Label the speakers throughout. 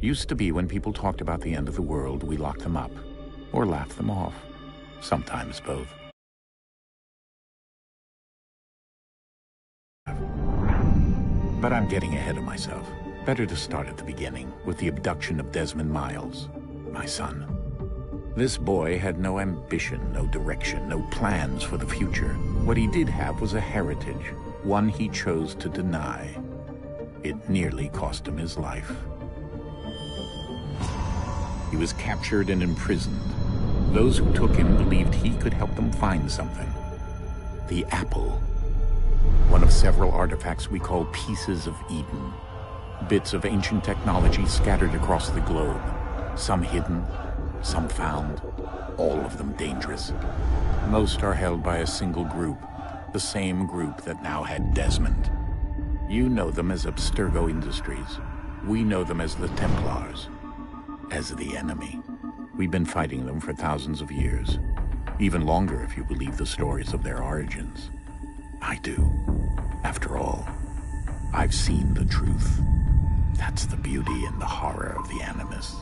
Speaker 1: Used to be when people talked about the end of the world, we locked them up, or laughed them off. Sometimes both. But I'm getting ahead of myself. Better to start at the beginning, with the abduction of Desmond Miles, my son. This boy had no ambition, no direction, no plans for the future. What he did have was a heritage, one he chose to deny. It nearly cost him his life. He was captured and imprisoned. Those who took him believed he could help them find something. The apple. One of several artifacts we call Pieces of Eden. Bits of ancient technology scattered across the globe. Some hidden, some found, all of them dangerous. Most are held by a single group, the same group that now had Desmond. You know them as Abstergo Industries. We know them as the Templars. As the enemy. We've been fighting them for thousands of years. Even longer if you believe the stories of their origins. I do. After all, I've seen the truth. That's the beauty and the horror of the Animus.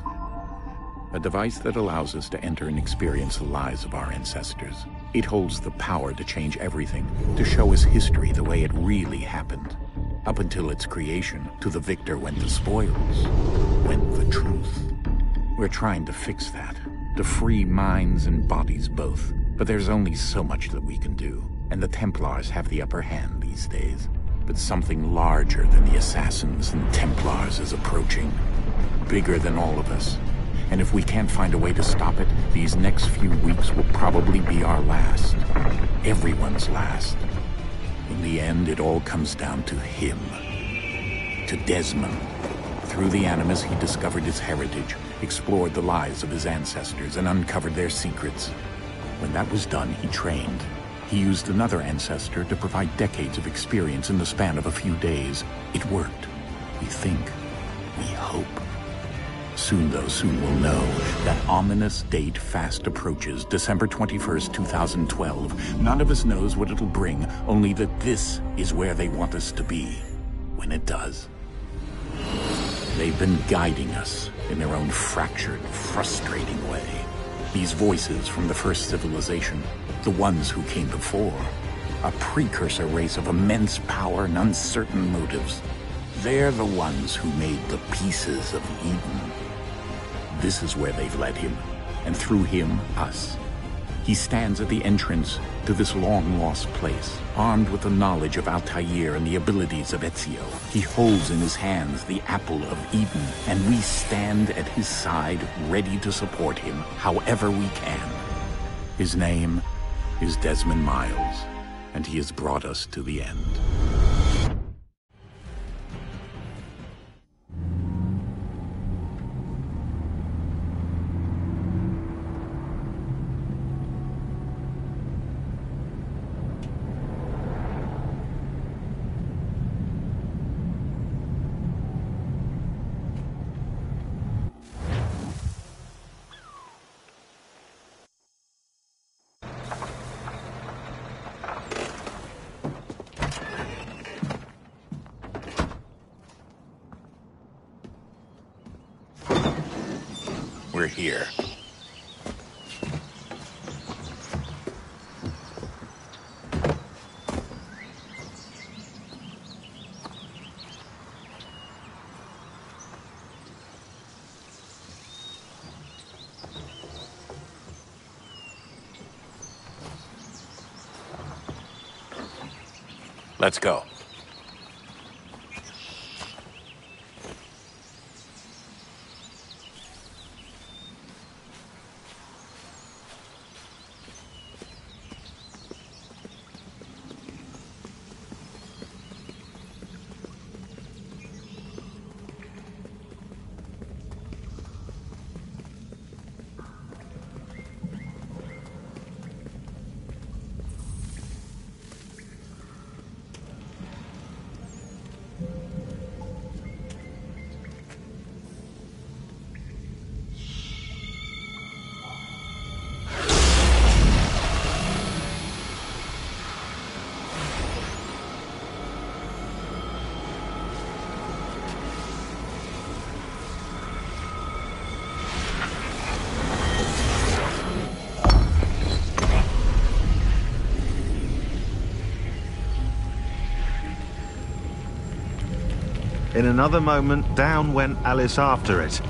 Speaker 1: A device that allows us to enter and experience the lives of our ancestors. It holds the power to change everything, to show us history the way it really happened. Up until its creation, to the victor went the spoils, went the truth. We're trying to fix that, to free minds and bodies both. But there's only so much that we can do, and the Templars have the upper hand these days. But something larger than the Assassins and Templars is approaching, bigger than all of us. And if we can't find a way to stop it, these next few weeks will probably be our last. Everyone's last. In the end, it all comes down to him. To Desmond. Through the Animus, he discovered his heritage, explored the lives of his ancestors, and uncovered their secrets. When that was done, he trained. He used another ancestor to provide decades of experience in the span of a few days. It worked. We think. We hope. Soon, though, soon we'll know. That ominous date fast approaches, December 21st, 2012. None of us knows what it'll bring, only that this is where they want us to be. When it does. They've been guiding us in their own fractured, frustrating way. These voices from the first civilization, the ones who came before, a precursor race of immense power and uncertain motives. They're the ones who made the Pieces of Eden. This is where they've led him, and through him, us. He stands at the entrance to this long-lost place, armed with the knowledge of Altair and the abilities of Ezio. He holds in his hands the Apple of Eden, and we stand at his side, ready to support him however we can. His name is Desmond Miles, and he has brought us to the end. We're here. Let's go.
Speaker 2: In another moment, down went Alice after it,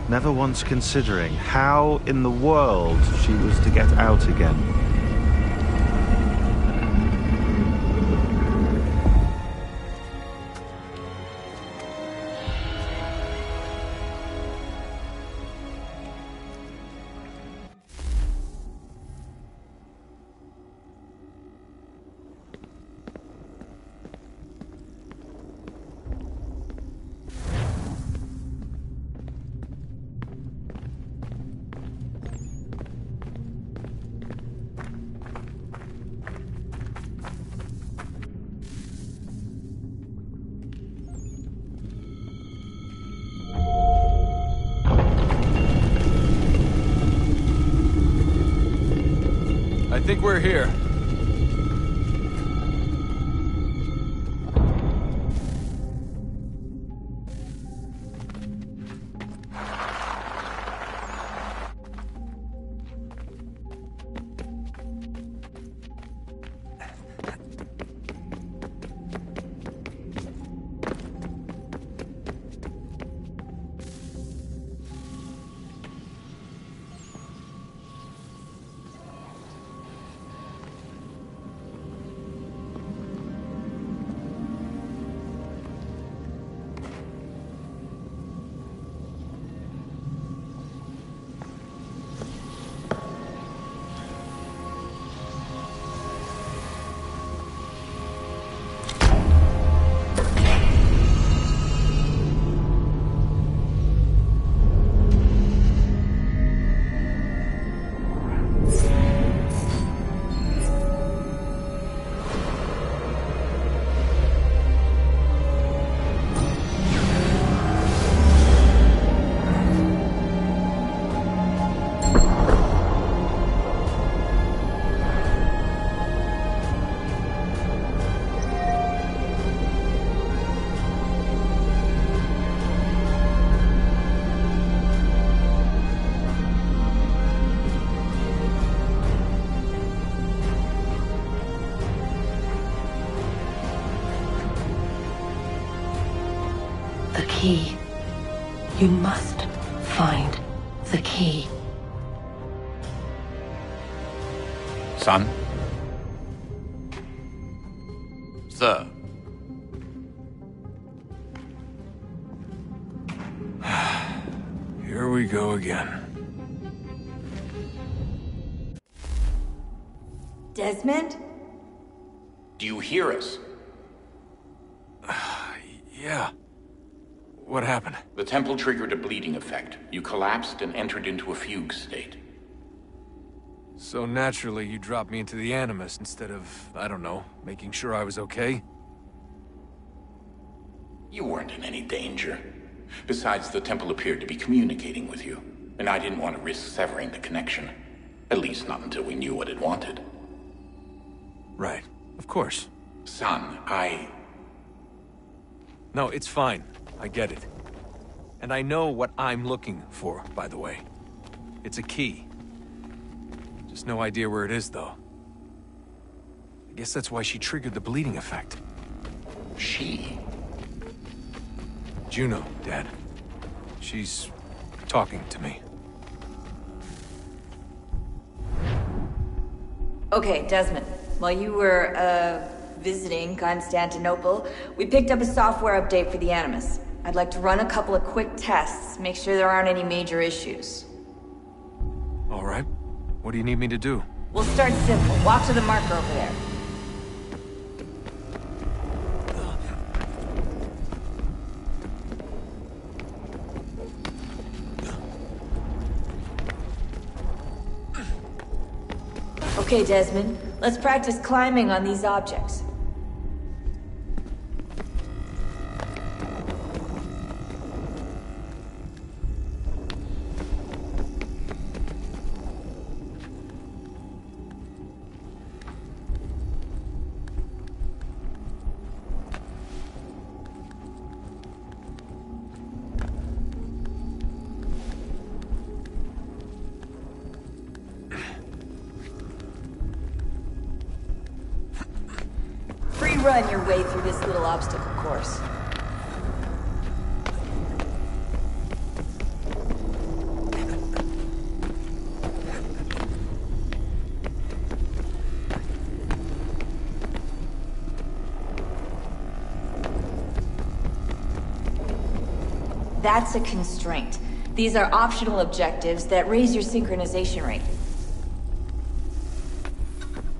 Speaker 2: never once considering how in the world she was to get out again.
Speaker 3: I think we're here.
Speaker 4: The key. You must find the key.
Speaker 1: Son?
Speaker 3: Sir. Here we go again.
Speaker 5: Desmond?
Speaker 1: Do you hear us?
Speaker 3: Yeah. What happened?
Speaker 1: The temple triggered a bleeding effect. You collapsed and entered into a fugue state.
Speaker 3: So naturally, you dropped me into the Animus instead of, I don't know, making sure I was okay?
Speaker 1: You weren't in any danger. Besides, the temple appeared to be communicating with you, and I didn't want to risk severing the connection. At least not until we knew what it wanted.
Speaker 3: Right. Of course.
Speaker 1: Son,
Speaker 3: No, it's fine. I get it. And I know what I'm looking for, by the way. It's a key. Just no idea where it is, though. I guess that's why she triggered the bleeding effect.
Speaker 1: She?
Speaker 3: Juno, Dad. She's talking to me.
Speaker 5: Okay, Desmond. While you were, visiting Constantinople, we picked up a software update for the Animus. I'd like to run a couple of quick tests, make sure there aren't any major issues.
Speaker 3: All right. What do you need me to do?
Speaker 5: We'll start simple. Walk to the marker over there. Okay, Desmond. Let's practice climbing on these objects. Run your way through this little obstacle course. That's a constraint. These are optional objectives that raise your synchronization rate.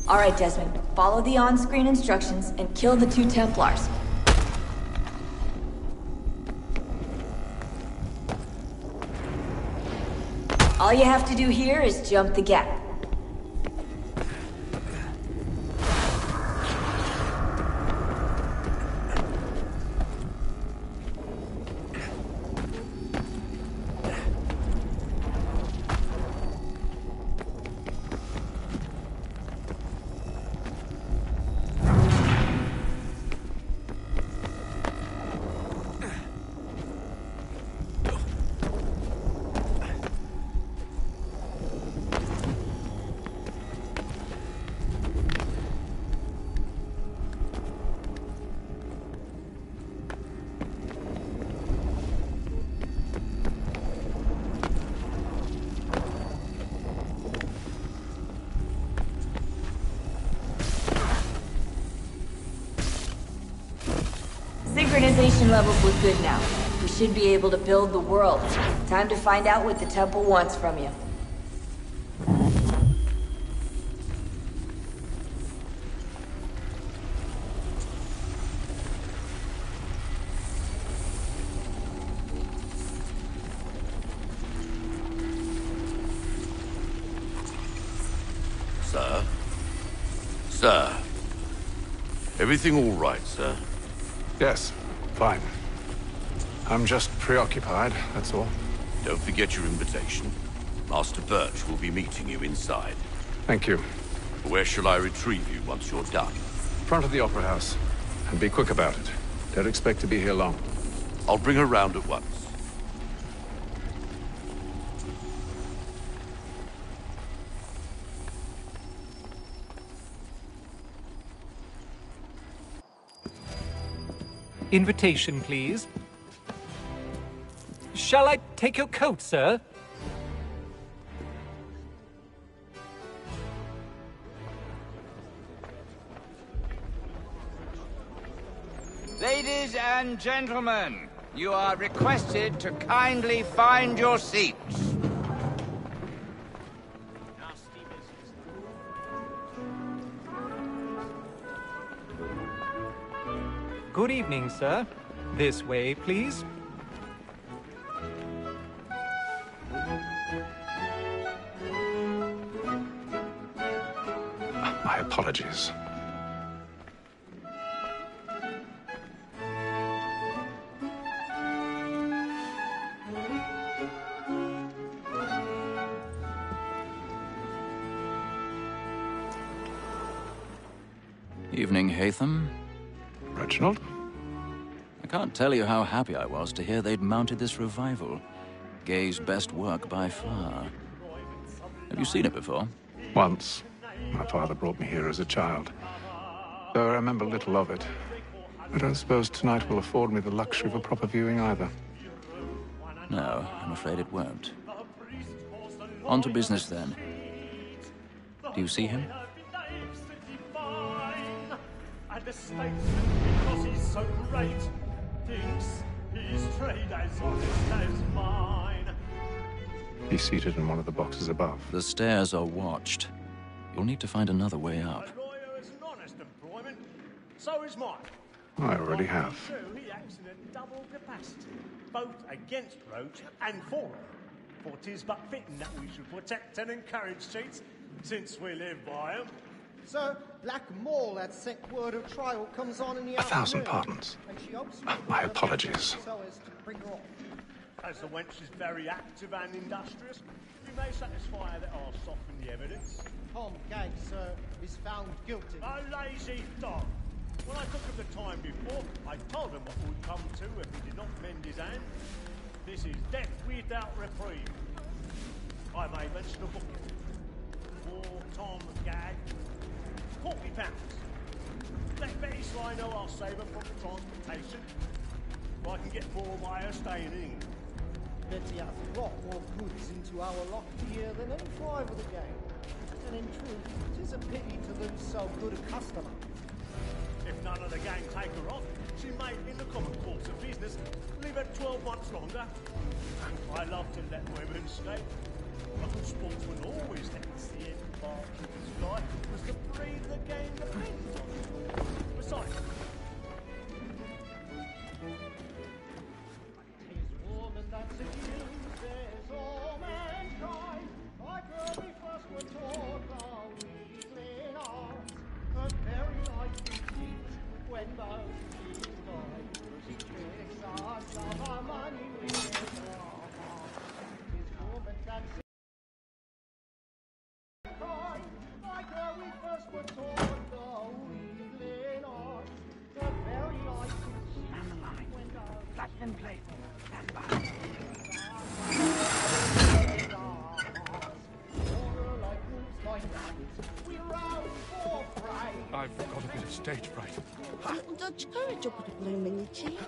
Speaker 5: All right, Desmond. Follow the on-screen instructions and kill the 2 Templars. All you have to do here is jump the gap. Synchronization levels look good now. We should be able to build the world. Time to find out what the temple wants from you.
Speaker 6: Sir? Sir? Everything all right, sir?
Speaker 7: Yes, fine. I'm just preoccupied, that's all.
Speaker 6: Don't forget your invitation. Master Birch will be meeting you inside.
Speaker 7: Thank you.
Speaker 6: Where shall I retrieve you once you're done?
Speaker 7: Front of the Opera House. And be quick about it. Don't expect to be here long.
Speaker 6: I'll bring her round at once.
Speaker 8: Invitation, please. Shall I take your coat, sir?
Speaker 9: Ladies and gentlemen, you are requested to kindly find your seats.
Speaker 8: Good evening, sir. This way, please.
Speaker 7: My apologies.
Speaker 10: Evening, Haytham.
Speaker 7: Reginald?
Speaker 10: I can't tell you how happy I was to hear they'd mounted this revival. Gay's best work by far. Have you seen it before?
Speaker 7: Once. My father brought me here as a child. Though I remember little of it. I don't suppose tonight will afford me the luxury of a proper viewing either.
Speaker 10: No, I'm afraid it won't. On to business then. Do you see him?
Speaker 11: and the statesman, because he's so great, thinks his trade as honest as mine.
Speaker 7: He's seated in one of the boxes above.
Speaker 10: The stairs are watched. You'll need to find another way up.
Speaker 11: A lawyer is an honest employment, so is mine.
Speaker 7: I already have.
Speaker 11: He acts in a double capacity, both against Roach and for him. For 'tis but fitting that we should protect and encourage cheats, since we live by 'em.
Speaker 12: Sir, Black Mall had sent word of trial comes on in the
Speaker 7: 1,000
Speaker 12: afternoon,
Speaker 7: pardons.
Speaker 12: and she hopes
Speaker 7: My apologies.
Speaker 12: so as to bring her off.
Speaker 11: As the wench is very active and industrious, we may satisfy her that I'll soften the evidence.
Speaker 12: Tom Gagg, sir, is found guilty.
Speaker 11: A lazy dog. When I took him the time before, I told him what would come to if he did not mend his hand. This is death without reprieve. I may mention a booking. For Tom Gagg, £40. Let Betty Sly know I'll save her from the transportation. I can get more by her staying in.
Speaker 12: Betty has a lot more goods into our lock here than any five of the gang. And in truth, it is a pity to lose so good a customer.
Speaker 11: If none of the gang take her off, she may, in the common course of business, leave her 12 months longer. I love to let women escape. A good sportsman always lets the end bar to the sky, because the breed of the game depends on it. Besides,
Speaker 12: Woman that seduces all mankind, like her we first were taught our weakling arts, a very light indeed, when most is gone, she tricks us of our money with her heart. His woman that seduces kind, like her we first were taught the weakling arts, a very light indeed, when most
Speaker 13: Flash and play.
Speaker 11: I've got a bit of stage fright.
Speaker 13: Don't you courage up with a bloom in your cheek?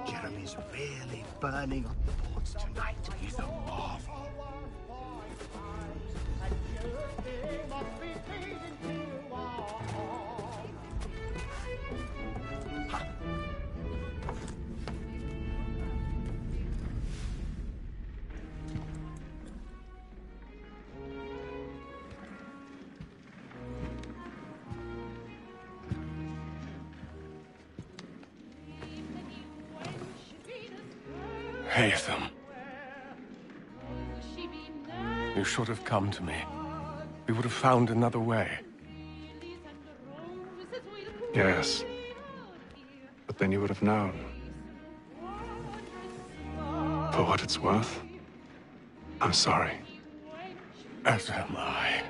Speaker 14: Jeremy's really burning up the boards tonight. He's a marvel.
Speaker 15: Haytham. You should have come to me. We would have found another way.
Speaker 7: Yes. But then you would have known. For what it's worth, I'm sorry.
Speaker 15: As am I.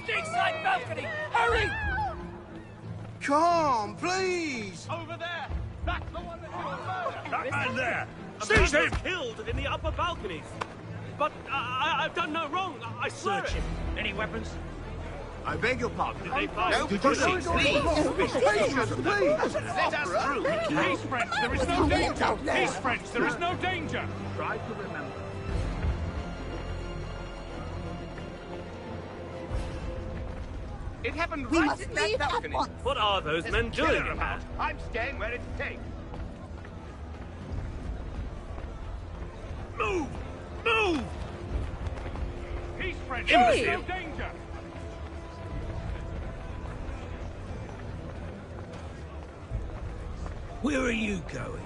Speaker 13: Inside balcony! Hurry!
Speaker 14: Come, please!
Speaker 11: Over there! That's the one that killed
Speaker 16: That man there!
Speaker 11: A
Speaker 16: Seize
Speaker 11: man
Speaker 16: him!
Speaker 11: was killed in the upper balconies. But I've done no wrong. I swear
Speaker 16: Search
Speaker 11: it.
Speaker 16: him. Any weapons?
Speaker 14: I beg your pardon.
Speaker 11: Did they find?
Speaker 14: No, proceed, please. Patience, please.
Speaker 16: Let us through.
Speaker 11: Peace, friends. There is no danger. Peace, friends. There is no danger.
Speaker 16: Try to remember.
Speaker 9: It happened
Speaker 13: We
Speaker 9: right
Speaker 13: must
Speaker 9: in that
Speaker 13: leave at
Speaker 9: balcony.
Speaker 13: once.
Speaker 11: What are those
Speaker 9: There's
Speaker 11: men
Speaker 9: a
Speaker 11: doing
Speaker 9: killer
Speaker 11: about?
Speaker 9: I'm staying where it takes.
Speaker 16: Move! Move!
Speaker 11: Peace, friends.
Speaker 16: Imbecile.
Speaker 11: There is no danger.
Speaker 16: Where are you going?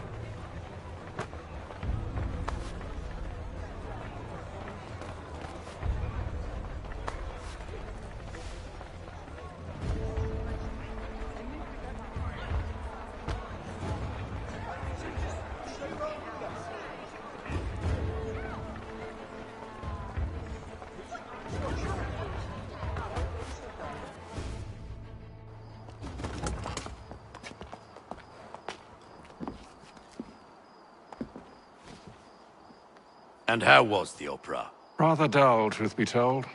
Speaker 6: And how was the opera?
Speaker 7: Rather dull, truth be told.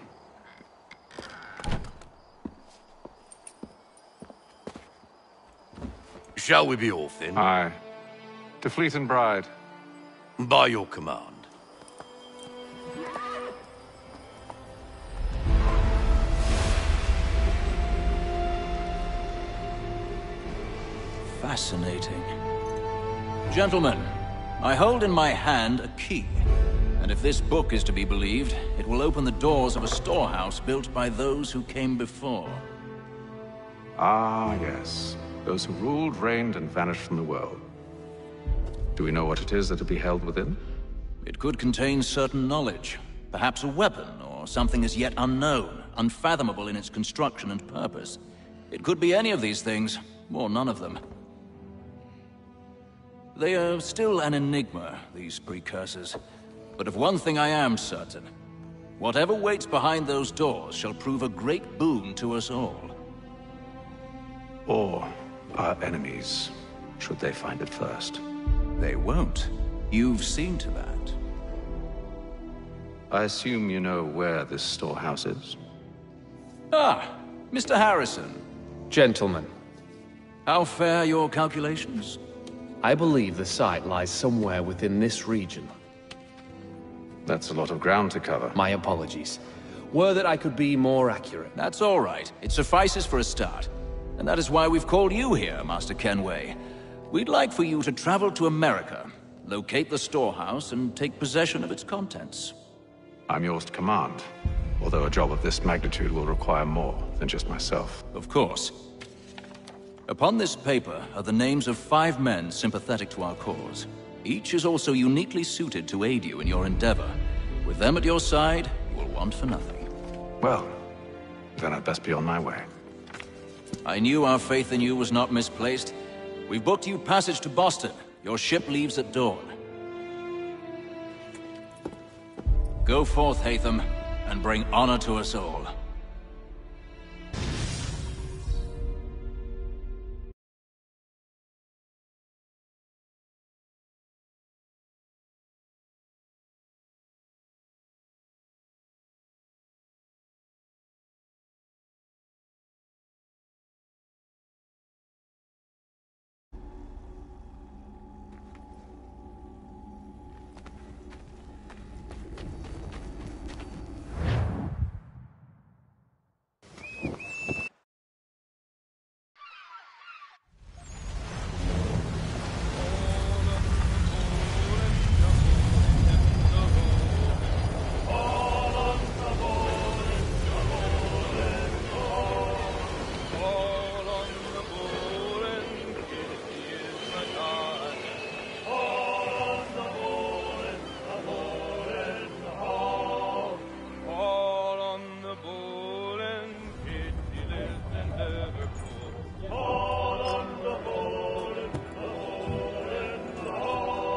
Speaker 6: Shall we be off then?
Speaker 7: Aye. To Fleet and Bride.
Speaker 6: By your command.
Speaker 10: Fascinating. Gentlemen, I hold in my hand a key. And if this book is to be believed, it will open the doors of a storehouse built by those who came before.
Speaker 7: Ah, yes. Those who ruled, reigned, and vanished from the world. Do we know what it is that will be held within?
Speaker 10: It could contain certain knowledge. Perhaps a weapon, or something as yet unknown, unfathomable in its construction and purpose. It could be any of these things, or none of them. They are still an enigma, these precursors. But of one thing I am certain. Whatever waits behind those doors shall prove a great boon to us all.
Speaker 7: Or our enemies, should they find it first.
Speaker 10: They won't. You've seen to that.
Speaker 7: I assume you know where this storehouse is?
Speaker 10: Ah, Mr. Harrison.
Speaker 17: Gentlemen.
Speaker 10: How fare your calculations?
Speaker 17: I believe the site lies somewhere within this region.
Speaker 7: That's a lot of ground to cover.
Speaker 17: My apologies. Were that I could be more accurate.
Speaker 10: That's all right. It suffices for a start. And that is why we've called you here, Master Kenway. We'd like for you to travel to America, locate the storehouse, and take possession of its contents.
Speaker 7: I'm yours to command, although a job of this magnitude will require more than just myself.
Speaker 10: Of course. Upon this paper are the names of 5 men sympathetic to our cause. Each is also uniquely suited to aid you in your endeavor. With them at your side, you will want for nothing.
Speaker 7: Well, then I'd best be on my way.
Speaker 10: I knew our faith in you was not misplaced. We've booked you passage to Boston. Your ship leaves at dawn. Go forth, Haytham, and bring honor to us all.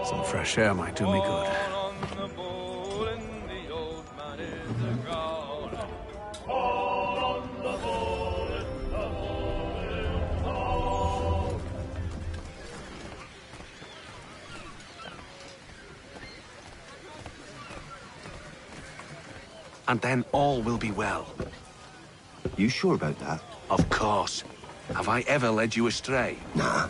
Speaker 7: Some fresh air might do me good.
Speaker 14: And then all will be well.
Speaker 18: You sure about that?
Speaker 14: Of course. Have I ever led you astray?
Speaker 18: Nah.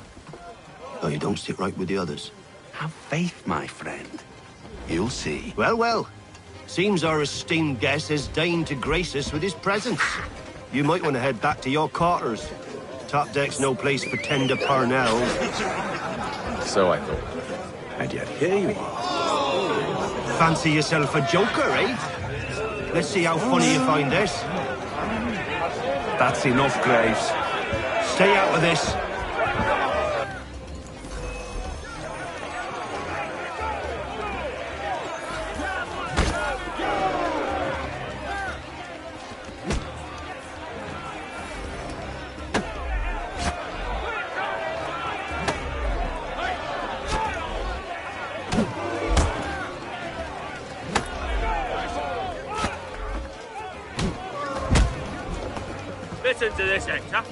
Speaker 18: No, you don't sit right with the others.
Speaker 14: Have faith, my friend. You'll see.
Speaker 18: Well, well. Seems our esteemed guest has deigned to grace us with his presence. You might want to head back to your quarters. Top deck's no place for tender Parnell.
Speaker 17: So I thought.
Speaker 14: And yet here you are.
Speaker 18: Fancy yourself a joker, eh? Let's see how funny you find this.
Speaker 14: That's enough, Graves.
Speaker 18: Stay out of this.
Speaker 19: Listen to this, Hector.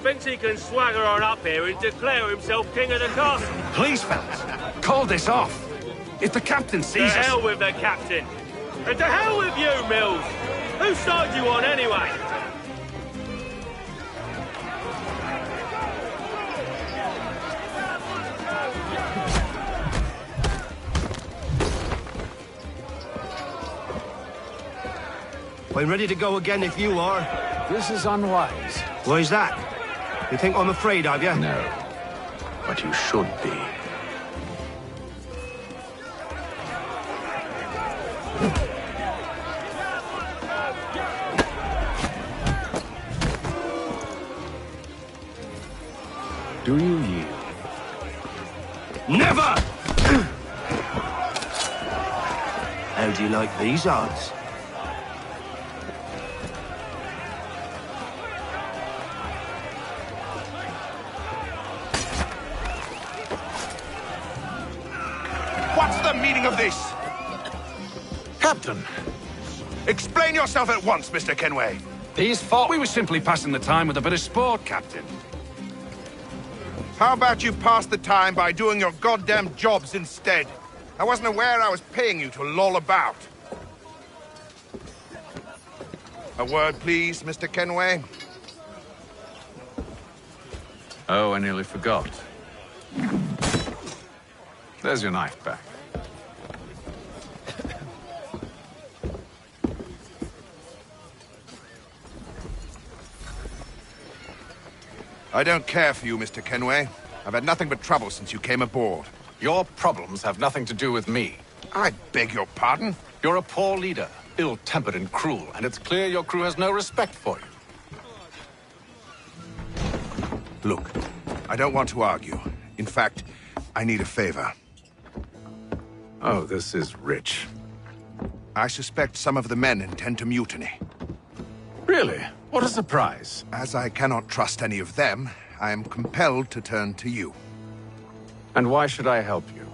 Speaker 19: Thinks he can swagger on up here and declare himself king of the castle.
Speaker 14: Please, fellas, call this off.
Speaker 20: If the captain
Speaker 19: To
Speaker 20: sees us...
Speaker 19: hell with the captain! And to hell with you, Mills! Whose side you on, anyway?
Speaker 18: I'm ready to go again if you are.
Speaker 1: This is unwise.
Speaker 18: Why's that? You think I'm afraid of you?
Speaker 1: No. But you should be. Do you yield?
Speaker 18: Never! How do you like these odds?
Speaker 21: What's the meaning of this?
Speaker 20: Captain!
Speaker 21: Explain yourself at once, Mr. Kenway.
Speaker 20: These fought. We were simply passing the time with a bit of sport, Captain.
Speaker 21: How about you pass the time by doing your goddamn jobs instead? I wasn't aware I was paying you to loll about. A word, please, Mr. Kenway.
Speaker 7: Oh, I nearly forgot. There's your knife back.
Speaker 21: I don't care for you, Mr. Kenway. I've had nothing but trouble since you came aboard.
Speaker 15: Your problems have nothing to do with me.
Speaker 21: I beg your pardon?
Speaker 15: You're a poor leader, ill-tempered and cruel, and it's clear your crew has no respect for you.
Speaker 21: Look, I don't want to argue. In fact, I need a favor.
Speaker 7: Oh, this is rich.
Speaker 21: I suspect some of the men intend to mutiny.
Speaker 7: Really? What a surprise.
Speaker 21: As I cannot trust any of them, I am compelled to turn to you.
Speaker 7: And why should I help you?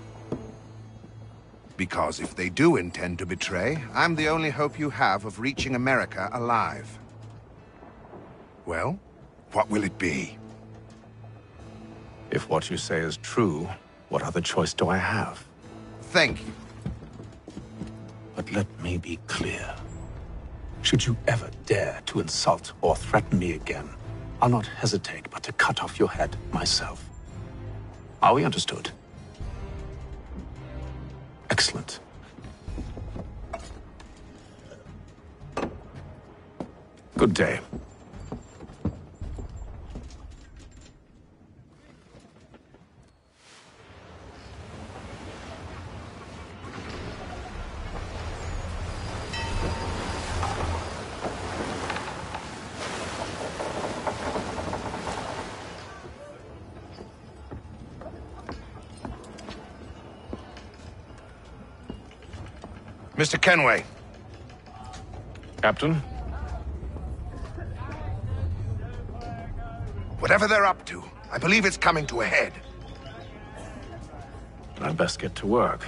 Speaker 21: Because if they do intend to betray, I'm the only hope you have of reaching America alive. Well, what will it be?
Speaker 7: If what you say is true, what other choice do I have?
Speaker 21: Thank you.
Speaker 7: But let me be clear. Should you ever dare to insult or threaten me again, I'll not hesitate but to cut off your head myself. Are we understood? Excellent. Good day.
Speaker 21: Mr. Kenway.
Speaker 7: Captain?
Speaker 21: Whatever they're up to, I believe it's coming to a head.
Speaker 7: I'd best get to work.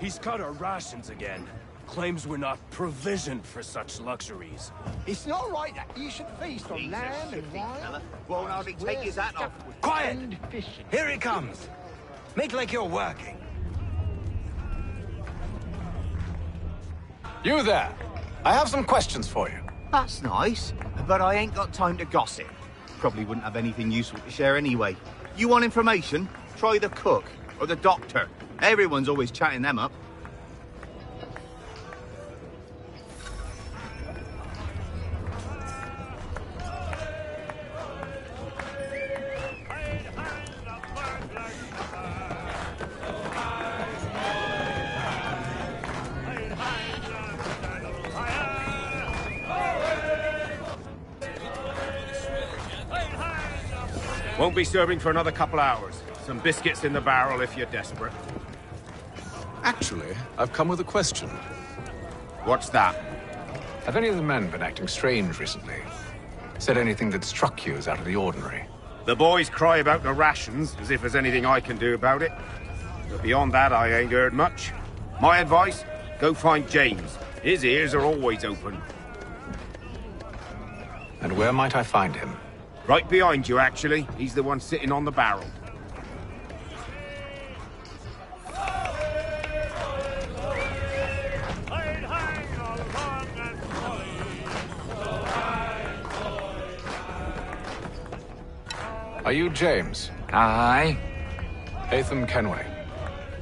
Speaker 22: He's cut our rations again. Claims we're not provisioned for such luxuries.
Speaker 14: It's not right that you should feast on lamb and wine.
Speaker 9: Won't hardly take his hat off.
Speaker 22: Quiet! Here he comes. Make like you're working.
Speaker 15: You there! I have some questions for you.
Speaker 14: That's nice, but I ain't got time to gossip. Probably wouldn't have anything useful to share anyway. You want information? Try the cook or the doctor. Everyone's always chatting them up.
Speaker 9: Won't be serving for another couple hours. Some biscuits in the barrel if you're desperate.
Speaker 7: Actually, I've come with a question.
Speaker 9: What's that?
Speaker 7: Have any of the men been acting strange recently? Said anything that struck you as out of the ordinary?
Speaker 9: The boys cry about the rations, as if there's anything I can do about it. But beyond that, I ain't heard much. My advice, go find James. His ears are always open.
Speaker 7: And where might I find him?
Speaker 9: Right behind you, actually. He's the one sitting on the barrel.
Speaker 20: Are you James?
Speaker 2: Aye.
Speaker 20: Haytham Kenway.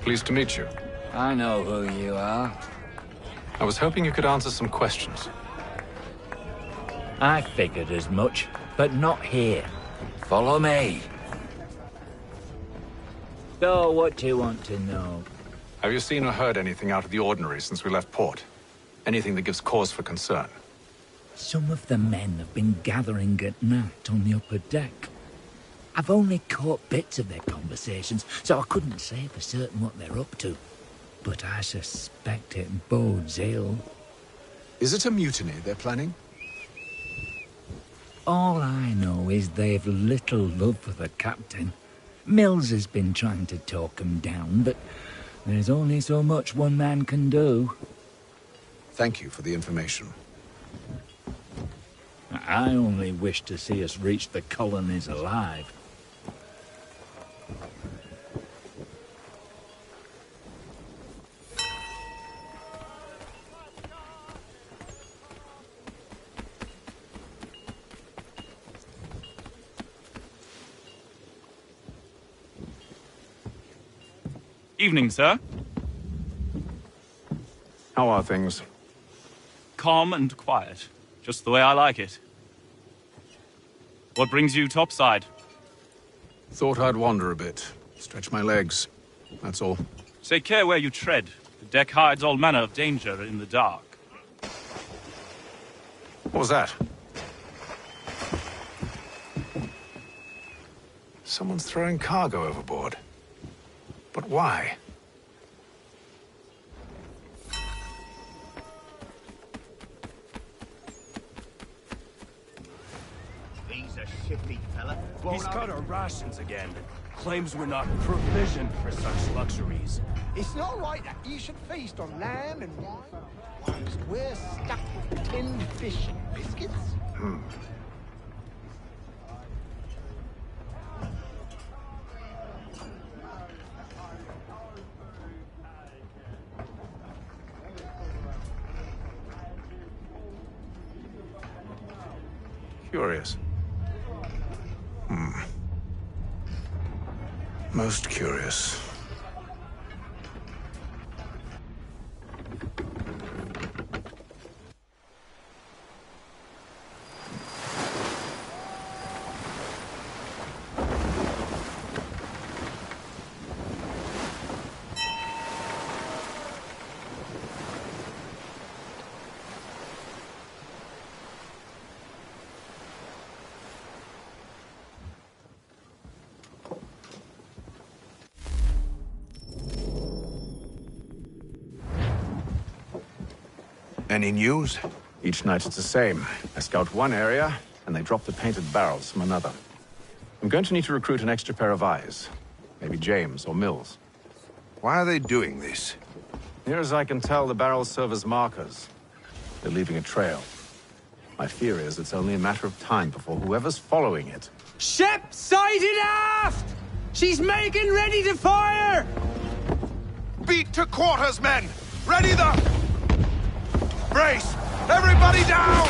Speaker 20: Pleased to meet you.
Speaker 2: I know who you are.
Speaker 20: I was hoping you could answer some questions.
Speaker 2: I figured as much, but not here. Follow me. So, what do you want to know?
Speaker 20: Have you seen or heard anything out of the ordinary since we left port? Anything that gives cause for concern?
Speaker 2: Some of the men have been gathering at night on the upper deck. I've only caught bits of their conversations, so I couldn't say for certain what they're up to. But I suspect it bodes ill.
Speaker 4: Is it a mutiny they're planning?
Speaker 2: All I know is they've little love for the captain. Mills has been trying to talk him down, but there's only so much one man can do.
Speaker 4: Thank you for the information.
Speaker 2: I only wish to see us reach the colonies alive.
Speaker 23: Evening, sir.
Speaker 20: How are things?
Speaker 23: Calm and quiet. Just the way I like it. What brings you topside?
Speaker 20: Thought I'd wander a bit. Stretch my legs. That's all.
Speaker 23: Take care where you tread. The deck hides all manner of danger in the dark.
Speaker 20: What was that? Someone's throwing cargo overboard. But why?
Speaker 14: He's a shifty fella.
Speaker 22: He's cut our rations again. Claims we're not provisioned for such luxuries.
Speaker 12: It's not right that you should feast on lamb and wine whilst we're stuck with tinned fish and biscuits.
Speaker 20: Curious. Most curious.
Speaker 21: Any news?
Speaker 20: Each night it's the same. I scout one area, and they drop the painted barrels from another. I'm going to need to recruit an extra pair of eyes. Maybe James or Mills.
Speaker 21: Why are they doing this?
Speaker 20: Near as I can tell, the barrels serve as markers. They're leaving a trail. My fear is it's only a matter of time before whoever's following it...
Speaker 13: Ship sighted aft! She's making ready to fire!
Speaker 21: Beat to quarters, men! Ready the... Brace! Everybody down!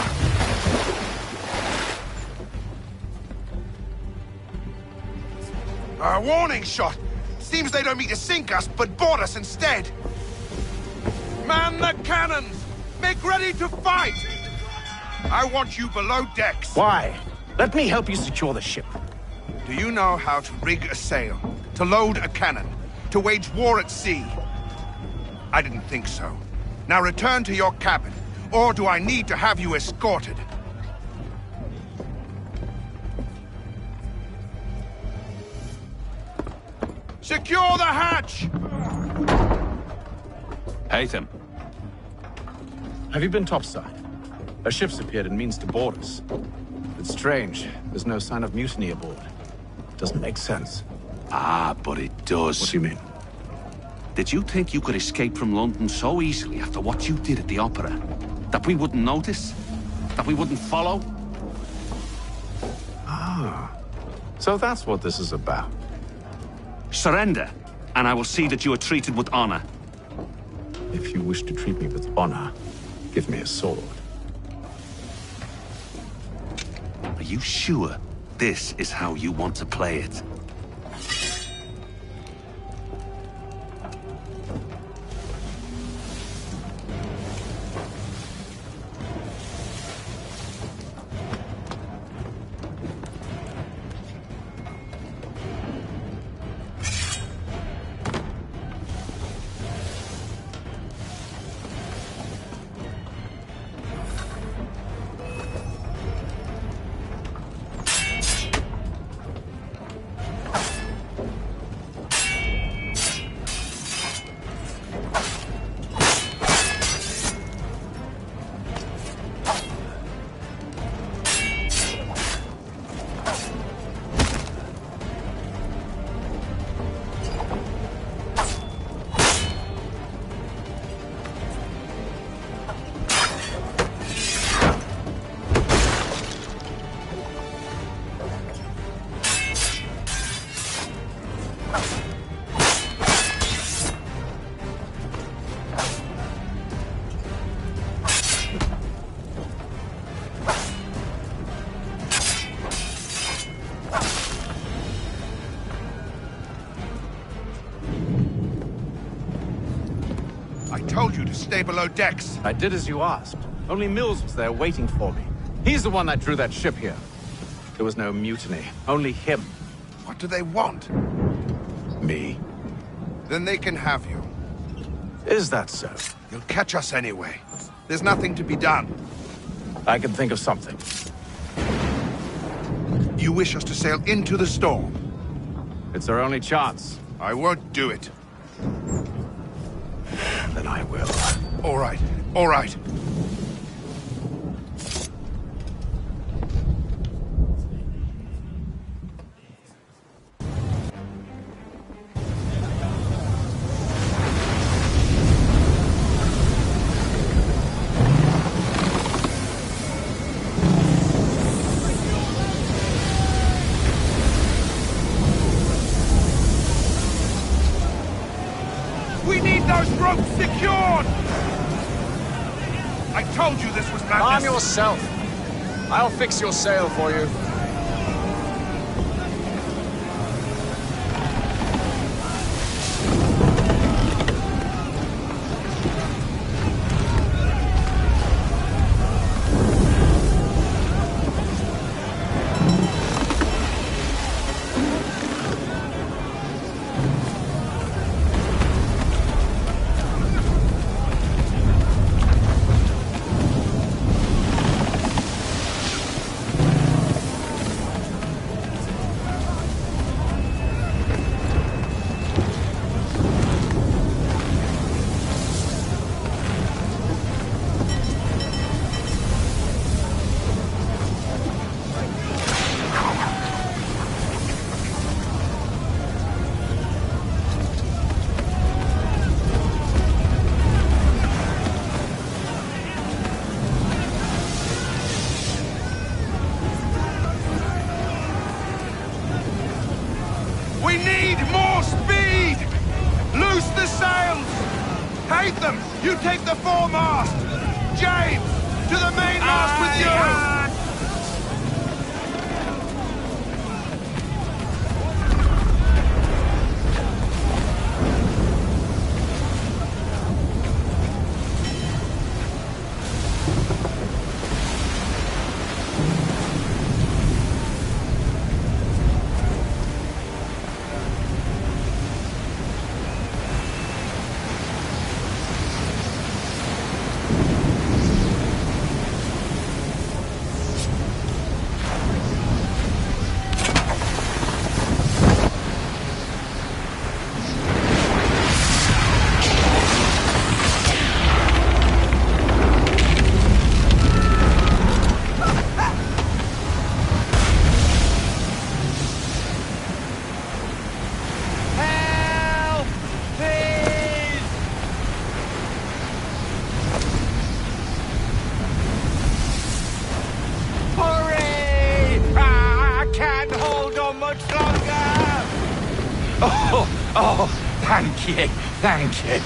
Speaker 21: A warning shot! Seems they don't mean to sink us, but board us instead! Man the cannons! Make ready to fight! I want you below decks!
Speaker 7: Why? Let me help you secure the ship.
Speaker 21: Do you know how to rig a sail? To load a cannon? To wage war at sea? I didn't think so. Now return to your cabin, or do I need to have you escorted? Secure the hatch!
Speaker 20: Haytham. Have you been topside? A ship's appeared and means to board us. It's strange. There's no sign of mutiny aboard. Doesn't make sense.
Speaker 6: Ah, but it does.
Speaker 20: What do you mean?
Speaker 3: Did you think you could escape from London so easily after what you did at the opera? That we wouldn't notice? That we wouldn't follow?
Speaker 20: Ah, so that's what this is about.
Speaker 3: Surrender, and I will see that you are treated with honor.
Speaker 20: If you wish to treat me with honor, give me a sword.
Speaker 3: Are you sure this is how you want to play it?
Speaker 21: I told you to stay below decks.
Speaker 20: I did as you asked. Only Mills was there waiting for me. He's the one that drew that ship here. There was no mutiny, only him.
Speaker 21: What do they want?
Speaker 20: Me.
Speaker 21: Then they can have you.
Speaker 20: Is that so?
Speaker 21: You'll catch us anyway. There's nothing to be done.
Speaker 20: I can think of something.
Speaker 21: You wish us to sail into the storm?
Speaker 20: It's our only chance.
Speaker 21: I won't do it.
Speaker 20: Then I will.
Speaker 21: All right, all right. We need those ropes secured! I told you this was madness!
Speaker 20: Arm yourself! I'll fix your sail for you.
Speaker 21: We need more speed! Loose the sails! Haytham, you take the foremast! James, to the mainmast with you!
Speaker 1: Oh, thank you, thank you.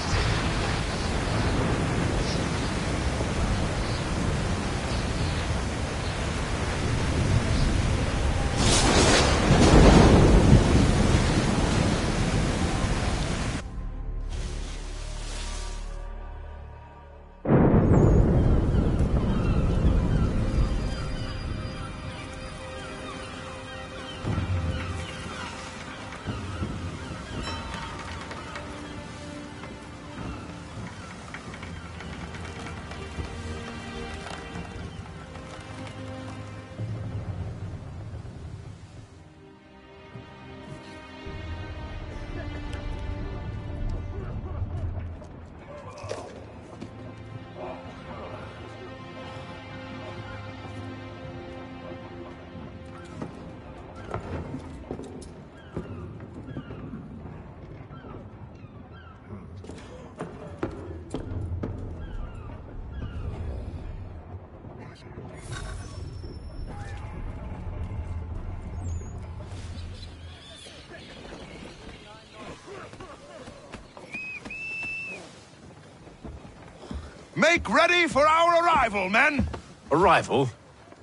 Speaker 21: Make ready for our arrival, men!
Speaker 20: Arrival?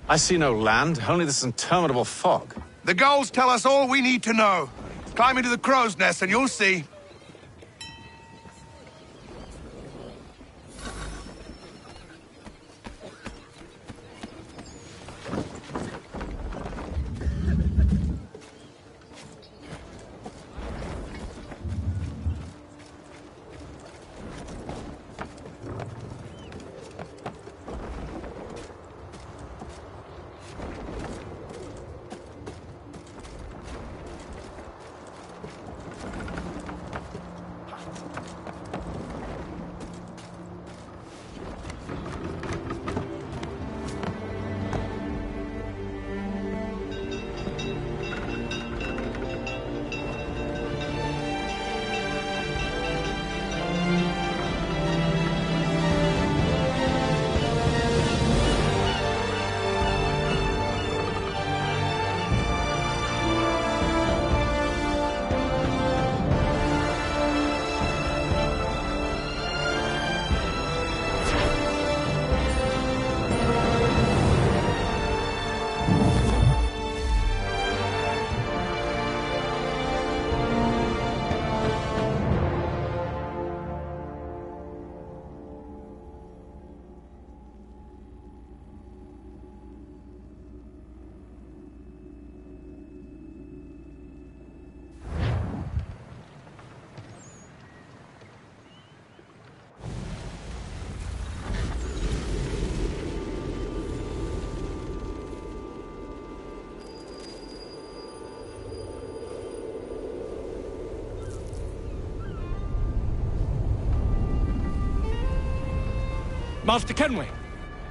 Speaker 20: I see no land, only this interminable fog.
Speaker 21: The gulls tell us all we need to know. Climb into the crow's nest and you'll see.
Speaker 15: Master Kenway!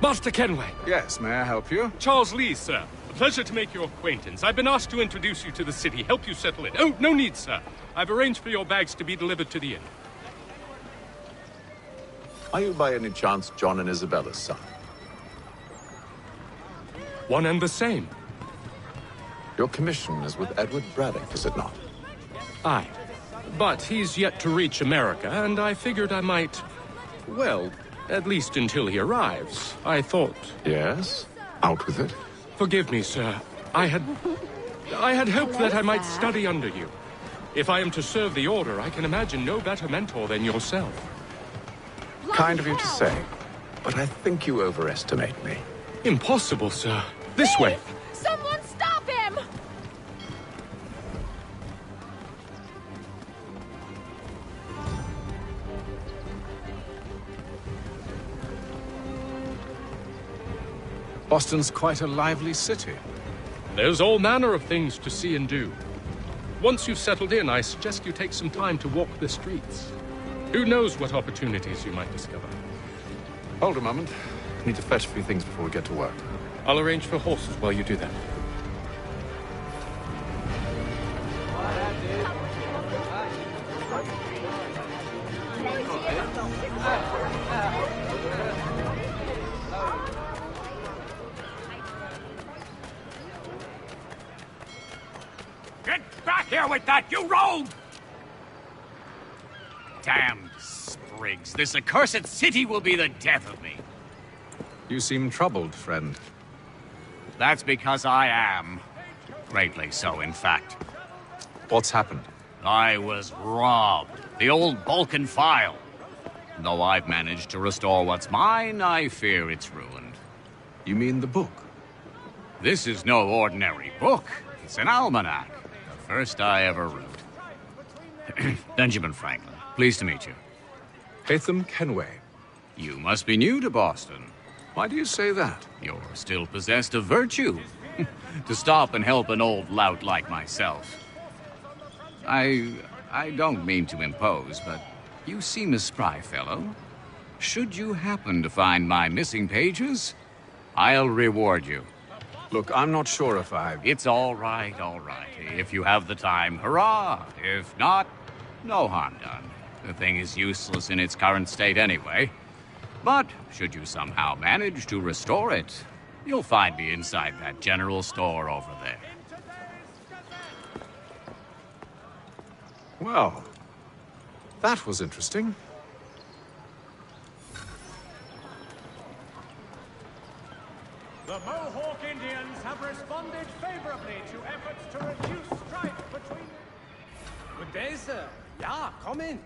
Speaker 15: Master Kenway!
Speaker 20: Yes, may I help you?
Speaker 15: Charles Lee, sir. A pleasure to make your acquaintance. I've been asked to introduce you to the city, help you settle in. Oh, no need, sir. I've arranged for your bags to be delivered to the inn.
Speaker 20: Are you by any chance John and Isabella's son?
Speaker 15: One and the same.
Speaker 20: Your commission is with Edward Braddock, is it not?
Speaker 15: Aye. But he's yet to reach America, and I figured I might... well, at least until he arrives. I thought...
Speaker 20: Yes? Out with it.
Speaker 15: Forgive me, sir. I had hoped that I might study under you. If I am to serve the Order, I can imagine no better mentor than yourself.
Speaker 20: Kind of you to say, but I think you overestimate me.
Speaker 15: Impossible, sir. This way.
Speaker 5: Someone stop him!
Speaker 20: Boston's quite a lively city.
Speaker 15: There's all manner of things to see and do. Once you've settled in, I suggest you take some time to walk the streets. Who knows what opportunities you might discover.
Speaker 20: Hold a moment. I need to fetch a few things before we get to work.
Speaker 15: I'll arrange for horses while you do that.
Speaker 19: Get back here with that, you rogue!
Speaker 8: Damned sprigs. This accursed city will be the death of me.
Speaker 20: You seem troubled, friend.
Speaker 8: That's because I am. Greatly so, in fact.
Speaker 20: What's happened?
Speaker 8: I was robbed. The old Balkan file. Though I've managed to restore what's mine, I fear it's ruined.
Speaker 20: You mean the book?
Speaker 8: This is no ordinary book. It's an almanac. The first I ever wrote. Benjamin Franklin, pleased to meet you.
Speaker 20: Haytham Kenway.
Speaker 8: You must be new to Boston.
Speaker 20: Why do you say that?
Speaker 8: You're still possessed of virtue. To stop and help an old lout like myself. I don't mean to impose, but you seem a spry fellow. Should you happen to find my missing pages, I'll reward you.
Speaker 20: Look, I'm not sure if I...
Speaker 8: It's all right, all right. If you have the time, hurrah. If not, no harm done. The thing is useless in its current state anyway. But should you somehow manage to restore it, you'll find me inside that general store over there.
Speaker 20: Well, that was interesting.
Speaker 12: The Mohawk Indians have responded favorably to efforts to reduce strife between...
Speaker 13: Good day, sir. Yeah, come in.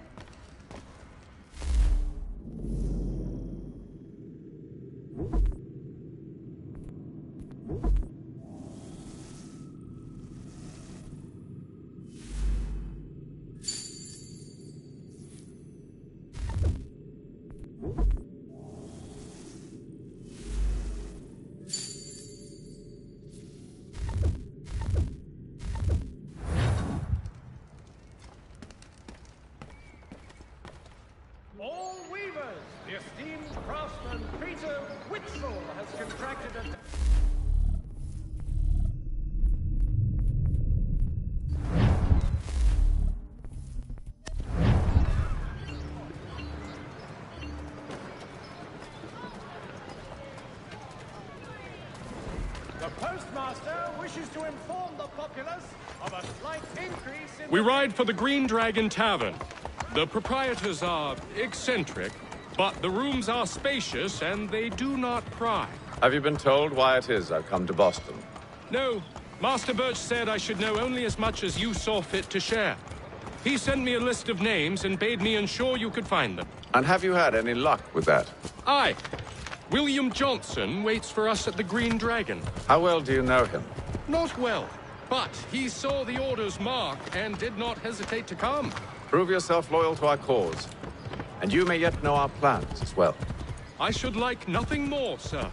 Speaker 12: All weavers! The esteemed craftsman Peter Whitzel has contracted a... The postmaster wishes to inform the populace of a slight increase in...
Speaker 15: We ride for the Green Dragon Tavern. The proprietors are eccentric, but the rooms are spacious and they do not pry.
Speaker 20: Have you been told why it is I've come to Boston?
Speaker 15: No, Master Birch said I should know only as much as you saw fit to share. He sent me a list of names and bade me ensure you could find them.
Speaker 20: And have you had any luck with that?
Speaker 15: Aye. William Johnson waits for us at the Green Dragon.
Speaker 20: How well do you know him?
Speaker 15: Not well, but he saw the order's mark and did not hesitate to come.
Speaker 20: Prove yourself loyal to our cause, and you may yet know our plans as well.
Speaker 15: I should like nothing more, sir.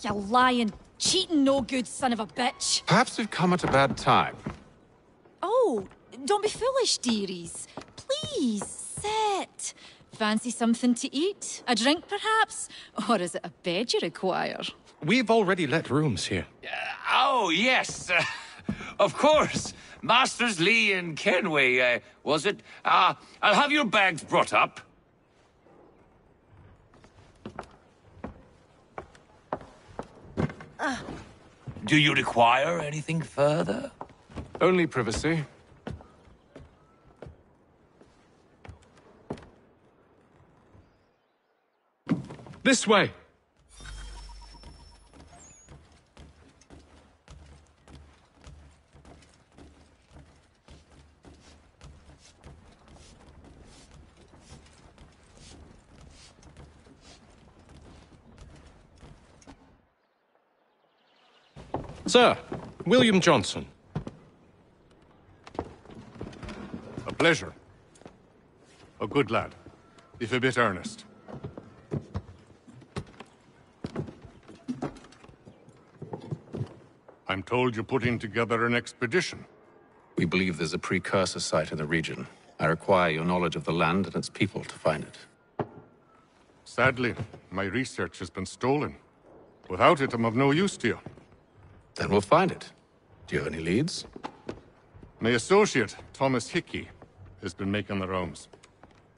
Speaker 5: You lying, cheating, no good son of a bitch.
Speaker 20: Perhaps we've come at a bad time.
Speaker 5: Oh, don't be foolish, dearies. Please, sit. Fancy something to eat? A drink, perhaps? Or is it a bed you require?
Speaker 15: We've already let rooms here.
Speaker 6: Oh, yes. Of course. Masters Lee and Kenway, was it? I'll have your bags brought up. Do you require anything further?
Speaker 20: Only privacy.
Speaker 15: This way. Sir, William Johnson.
Speaker 11: A pleasure. A good lad, if a bit earnest. I'm told you're putting together an expedition.
Speaker 20: We believe there's a precursor site in the region. I require your knowledge of the land and its people to find it.
Speaker 11: Sadly, my research has been stolen. Without it, I'm of no use to you.
Speaker 20: Then we'll find it. Do you have any leads?
Speaker 11: My associate, Thomas Hickey, has been making the rounds.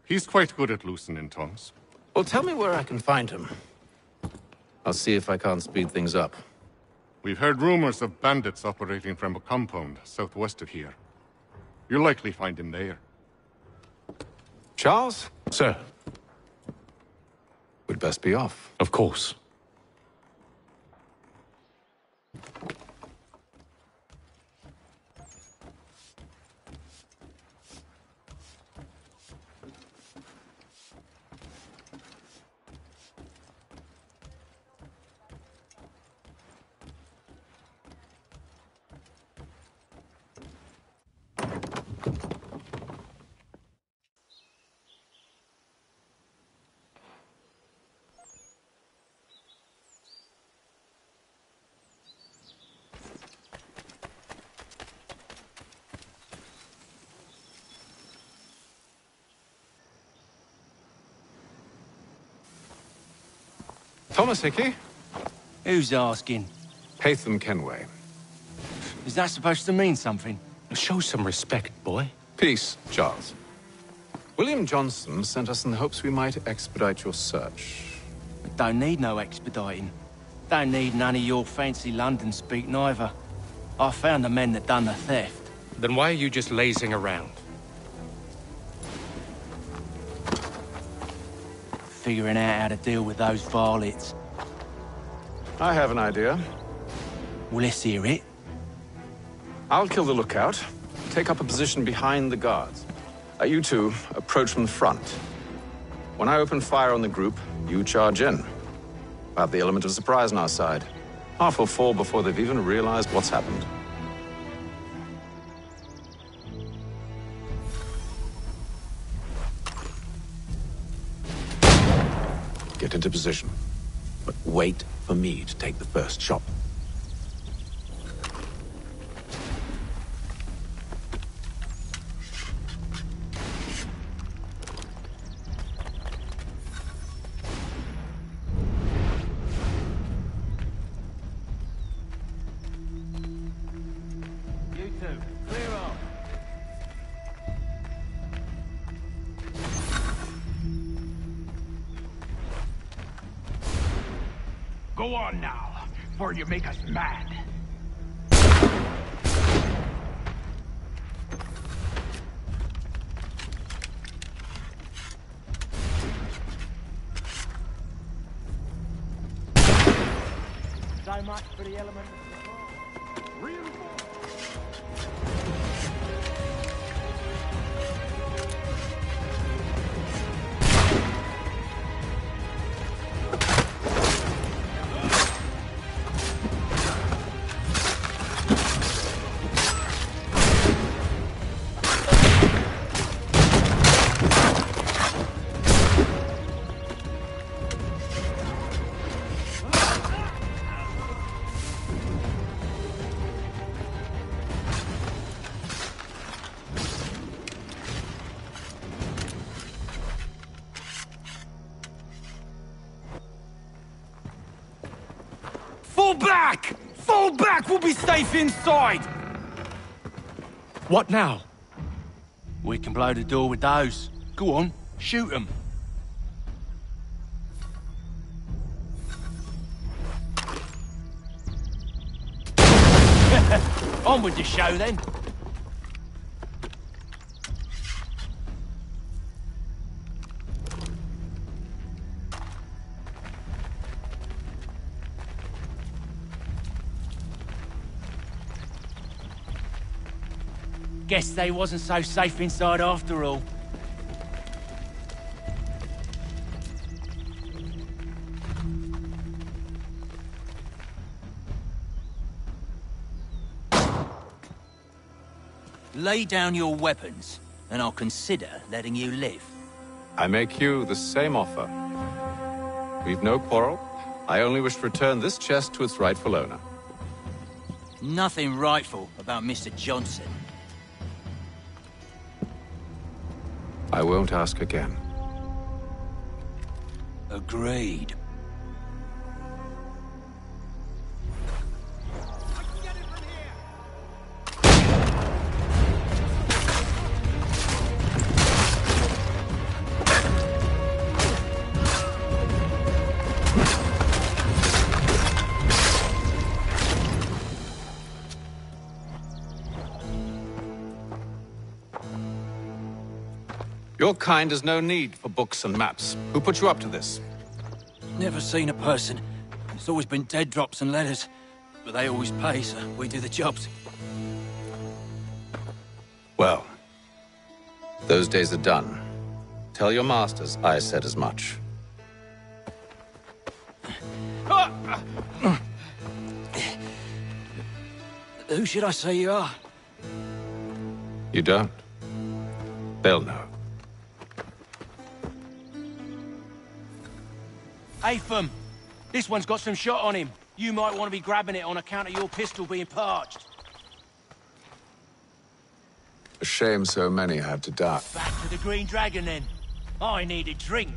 Speaker 11: He's quite good at loosening tongues.
Speaker 20: Well, tell me where I can find him. I'll see if I can't speed things up.
Speaker 11: We've heard rumors of bandits operating from a compound southwest of here. You'll likely find him there.
Speaker 20: Charles?
Speaker 10: Sir.
Speaker 20: We'd best be off.
Speaker 10: Of course.
Speaker 20: Thomas Hickey?
Speaker 16: Who's asking?
Speaker 20: Haytham Kenway.
Speaker 16: Is that supposed to mean something?
Speaker 10: Show some respect, boy.
Speaker 20: Peace, Charles. William Johnson sent us in the hopes we might expedite your search.
Speaker 16: Don't need no expediting. Don't need none of your fancy London speak neither. I found the men that done the theft.
Speaker 10: Then why are you just lazing around?
Speaker 16: Figuring out how to deal with those varlets.
Speaker 20: I have an idea.
Speaker 16: Well, let's hear it.
Speaker 20: I'll kill the lookout, take up a position behind the guards. You two approach from the front. When I open fire on the group, you charge in. We'll have the element of surprise on our side. Half will fall before they've even realized what's happened. Get into position, but wait for me to take the first shot.
Speaker 16: You two, clear off.
Speaker 17: Go on now, before you make us mad.
Speaker 16: So much for the element of
Speaker 13: Fall back! Fall back! We'll be safe inside!
Speaker 10: What now?
Speaker 16: We can blow the door with those. Go on, shoot them. On with the show then. Guess they wasn't so safe inside after all. Lay down your weapons, and I'll consider letting you live.
Speaker 20: I make you the same offer. We've no quarrel. I only wish to return this chest to its rightful owner.
Speaker 16: Nothing rightful about Mr. Johnson.
Speaker 20: I won't ask again.
Speaker 16: Agreed.
Speaker 20: Your kind has no need for books and maps. Who put you up to this?
Speaker 16: Never seen a person. It's always been dead drops and letters. But they always pay, so we do the jobs.
Speaker 20: Well, those days are done. Tell your masters I said as much.
Speaker 16: Who should I say you are?
Speaker 20: You don't? They'll know.
Speaker 16: Atham, this one's got some shot on him. You might want to be grabbing it on account of your pistol being parched.
Speaker 20: A shame so many had to die.
Speaker 16: Back to the Green Dragon, then. I need a drink.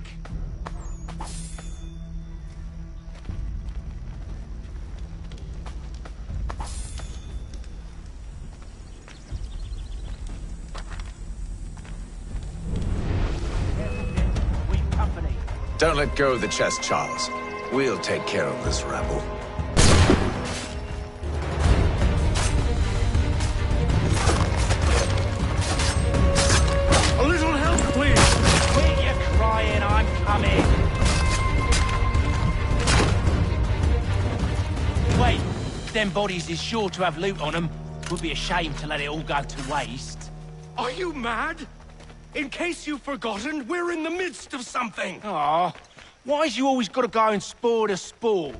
Speaker 20: Don't let go of the chest, Charles. We'll take care of this rabble.
Speaker 19: A little help, please!
Speaker 16: Quit your crying, I'm coming! Wait, them bodies is sure to have loot on them. Would be a shame to let it all go to waste.
Speaker 19: Are you mad? In case you've forgotten, we're in the midst of something!
Speaker 16: Aw, why's you always gotta go and spoil the sport?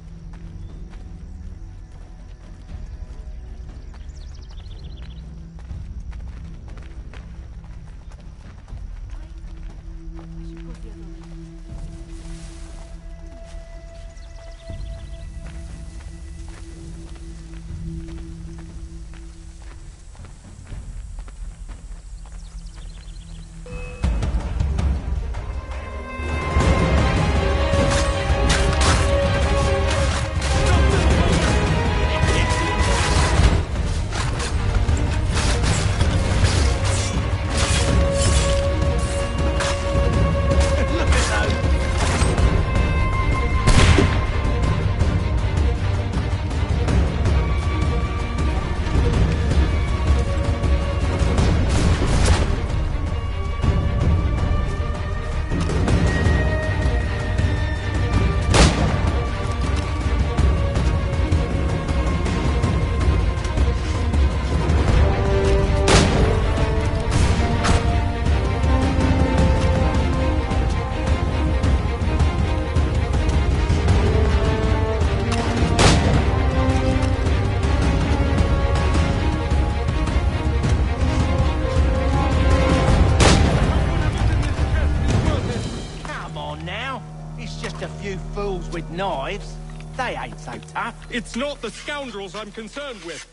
Speaker 16: With knives, they ain't so tough.
Speaker 19: It's not the scoundrels I'm concerned with.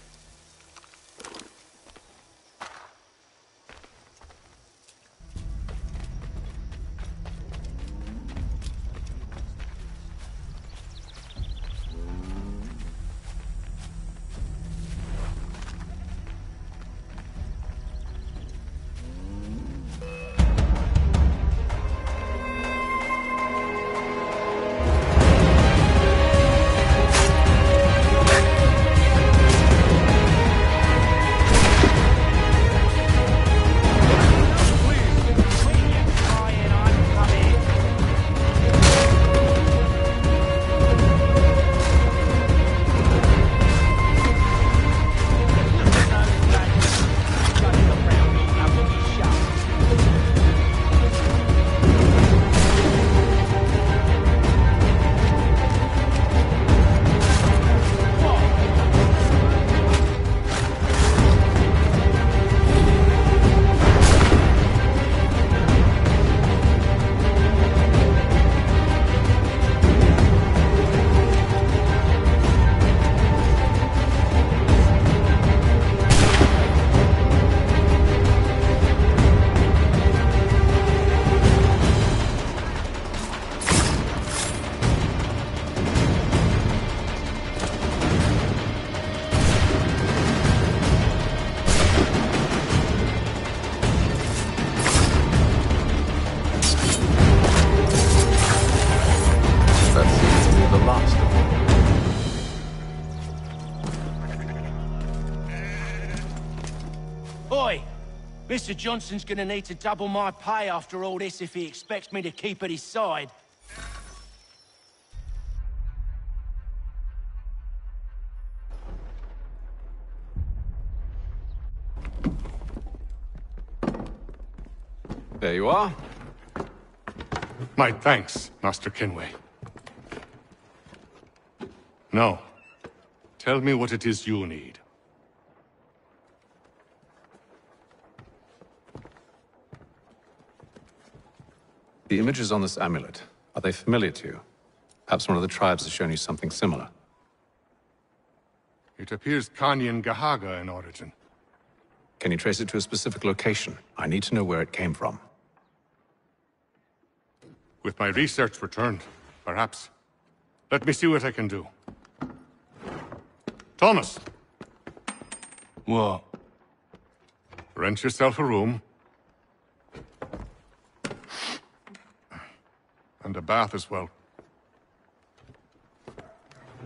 Speaker 16: Oi! Mr. Johnson's gonna need to double my pay after all this if he expects me to keep at his side.
Speaker 20: There you are.
Speaker 11: My thanks, Master Kenway. Now, tell me what it is you need.
Speaker 20: The images on this amulet, are they familiar to you? Perhaps one of the tribes has shown you something similar.
Speaker 11: It appears Kanyan Gahaga in origin.
Speaker 20: Can you trace it to a specific location? I need to know where it came from.
Speaker 11: With my research returned, perhaps. Let me see what I can do. Thomas!
Speaker 16: What?
Speaker 11: Rent yourself a room. And a bath as well.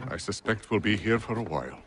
Speaker 11: I suspect we'll be here for a while.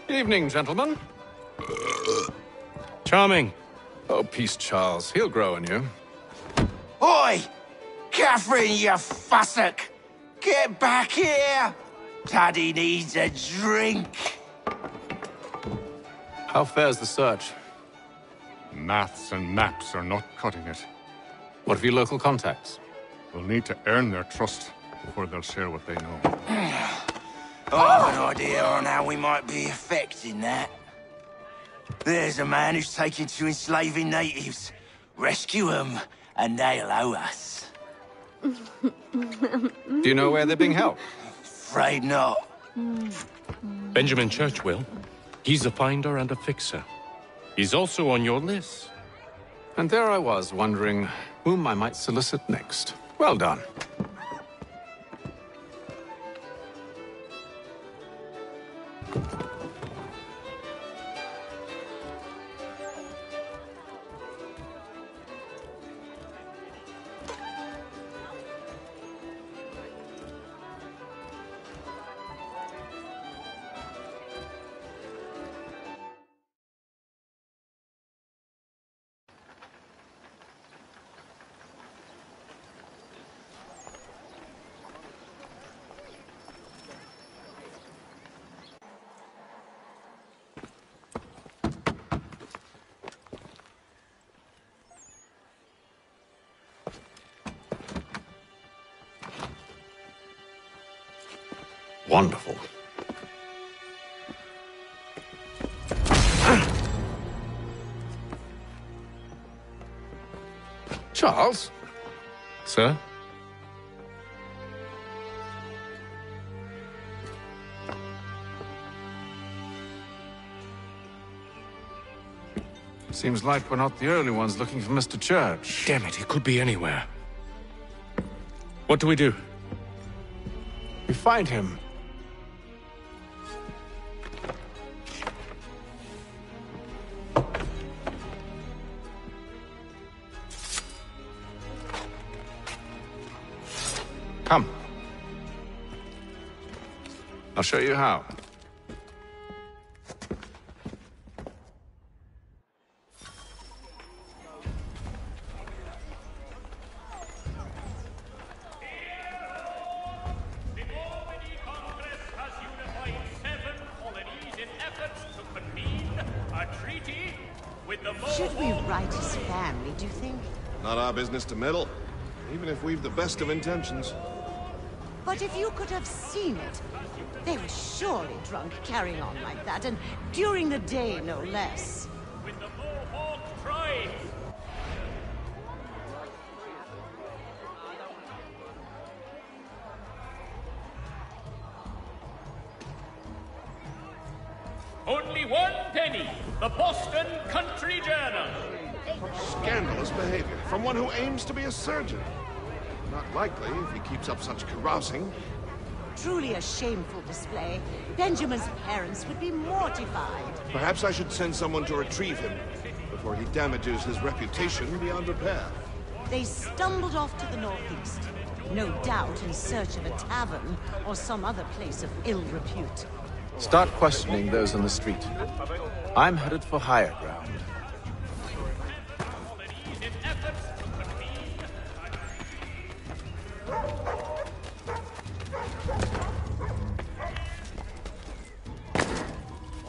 Speaker 20: Evening, gentlemen.
Speaker 15: Charming.
Speaker 20: Oh, peace, Charles. He'll grow on you.
Speaker 4: Oi! Catherine, you fussock! Get back here! Daddy needs a drink.
Speaker 20: How fares the search?
Speaker 11: Maths and maps are not cutting it.
Speaker 20: What of your local contacts?
Speaker 11: We'll need to earn their trust before they'll share what they know.
Speaker 4: I have an idea on how we might be affecting that. There's a man who's taken to enslaving natives. Rescue them, and they'll owe us.
Speaker 20: Do you know where they're being held?
Speaker 4: Afraid not.
Speaker 15: Benjamin Churchwill. He's a finder and a fixer. He's also on your list.
Speaker 20: And there I was, wondering whom I might solicit next. Well done. Wonderful. Charles?
Speaker 15: Sir?
Speaker 20: Seems like we're not the only ones looking for Mr. Church.
Speaker 15: Damn it, he could be anywhere. What do we do?
Speaker 20: We find him. Come. I'll show you how.
Speaker 9: Should we write his family, do you think?
Speaker 18: Not our business to meddle, even if we've the best of intentions.
Speaker 9: But if you could have seen it, they were surely drunk carrying on like that, and during the day, no less.
Speaker 2: 21 penny. The Boston Country Journal.
Speaker 18: Scandalous behavior from one who aims to be a surgeon. Not likely if he keeps up such carousing.
Speaker 9: Truly a shameful display. Benjamin's parents would be mortified.
Speaker 18: Perhaps I should send someone to retrieve him before he damages his reputation beyond repair.
Speaker 9: They stumbled off to the northeast, no doubt in search of a tavern or some other place of ill repute.
Speaker 7: Start questioning those on the street. I'm headed for higher ground.